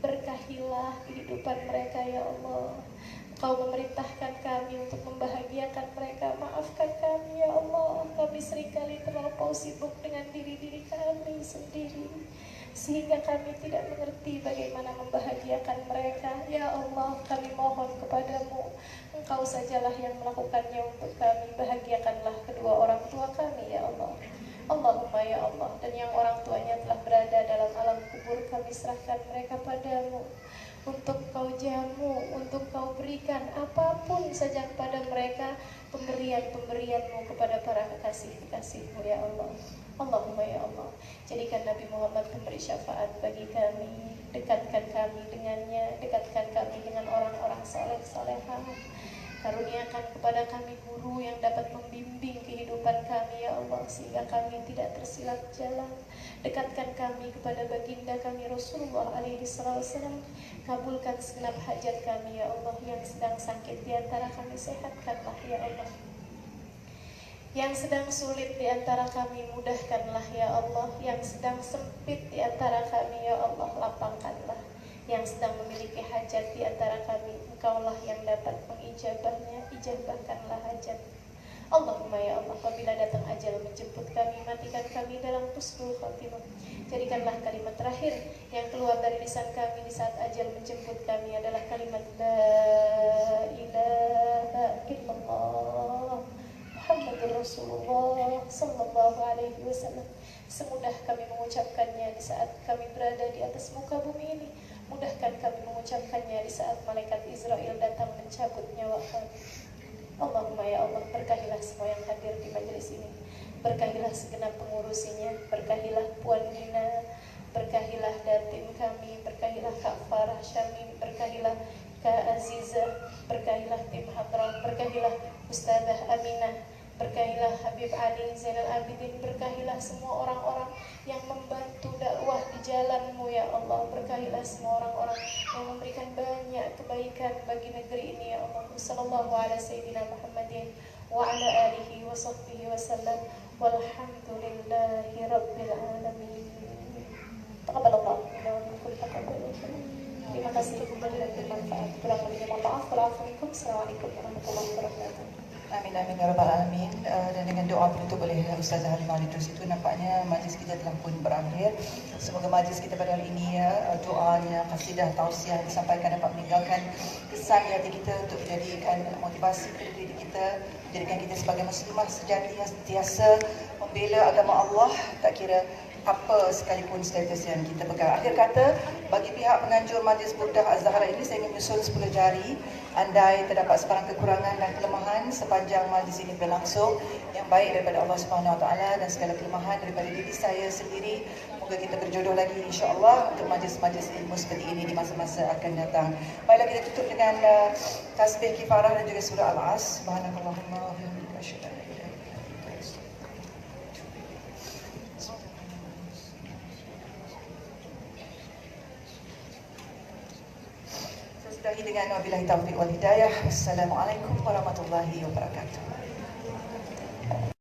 berkahilah kehidupan mereka, ya Allah. Kau memerintahkan kami untuk membahagiakan mereka. Maafkan kami, ya Allah. Kami seringkali terlampau sibuk dengan diri-diri kami sendiri, sehingga kami tidak mengerti bagaimana membahagiakan mereka. Ya Allah, kami mohon kepadamu, Engkau sajalah yang melakukannya untuk kami. Bahagiakanlah kedua orang tua kami, ya Allah. Allahumma ya Allah. Dan yang orang tuanya telah berada dalam alam kubur, kami serahkan mereka padamu, untuk Kau jamu, untuk Kau berikan apapun saja kepada mereka, pemberian-pemberian-Mu kepada para kekasih-kekasih-Mu, ya Allah. Allahumma ya Allah, jadikan Nabi Muhammad pemberi syafaat bagi kami. Dekatkan kami dengannya, dekatkan kami dengan orang-orang saleh-salehah. Karuniakan kepada kami guru yang dapat membimbing kehidupan kami, ya Allah, sehingga kami tidak tersilap jalan. Dekatkan kami kepada baginda kami Rasulullah alaihi wasallam. Kabulkan segenap hajat kami, ya Allah. Yang sedang sakit di antara kami, sehatkanlah, ya Allah. Yang sedang sulit di antara kami, mudahkanlah, ya Allah. Yang sedang sempit di antara kami, ya Allah, lapangkanlah. Yang sedang memiliki hajat di antara kami, Engkaulah yang dapat mengijabahnya, ijabahkanlah hajat Allahumma ya Allah, apabila datang ajal menjemput kami, matikan kami dalam husnul khatimah. Jadikanlah kalimat terakhir yang keluar dari lisan kami di saat ajal menjemput kami adalah kalimat La ilaha illallah Muhammadur Rasulullah sallallahu alaihi wasallam. Semudah kami mengucapkannya di saat kami berada di atas muka bumi ini, mudahkan kami mengucapkannya di saat malaikat Israel datang mencabut nyawa kami. Allahumma ya Allah, berkahilah semua yang hadir di majelis ini, berkahilah segenap pengurusinya, berkahilah Puan Nina, berkahilah Datin kami, berkahilah Kak Farah Syamin, berkahilah Kak Aziza, berkahilah tim Hadrah, berkahilah Ustazah Aminah, berkahilah Habib Ali Zainal Abidin, berkahilah semua orang-orang yang membantu dakwah di jalan-Mu ya Allah, berkahilah semua orang-orang yang memberikan banyak kebaikan bagi negeri ini ya Allah. Sallallahu ala sayyidina Muhammadin wa ala alihi wa sahbihi wa sallam, walhamdulillahi rabbil alamin. Taqabbalallah minna wa minkum taqabbal. Terima kasih kepada dan bermanfaat. Kurang lebihnya mohon maaf. Assalamualaikum warahmatullahi wabarakatuh. Amin amin ya rabbal alamin. Dan dengan doa penutup oleh Ustazah Halimah Idrus itu, nampaknya majlis kita telah pun berakhir. Semoga majlis kita pada hari ini ya, doanya, qasidah, tausiah yang disampaikan dapat meninggalkan kesan di hati kita untuk menjadikan motivasi kepada diri kita, menjadikan kita sebagai muslimah sejati yang sentiasa membela agama Allah, tak kira apa sekalipun status yang kita pegang. Akhir kata, bagi pihak penganjur Majlis Burdah Az-Zahra ini, saya ingin menyusun 10 jari. Andai terdapat sebarang kekurangan dan kelemahan sepanjang majlis ini berlangsung, yang baik daripada Allah Subhanahu Wa Taala dan segala kelemahan daripada diri saya sendiri, moga kita berjodoh lagi insya-Allah untuk majlis-majlis ilmu seperti ini di masa-masa akan datang. Baiklah, kita tutup dengan tasbih kifarah dan juga surah Al-As. Subhanakallahumma wa bihamdika asyhadu an la ilaha illa anta astaghfiruka wa atubu ilaik. Sudahi dengan wabillahi taufiq wal hidayah. Assalamualaikum warahmatullahi wabarakatuh.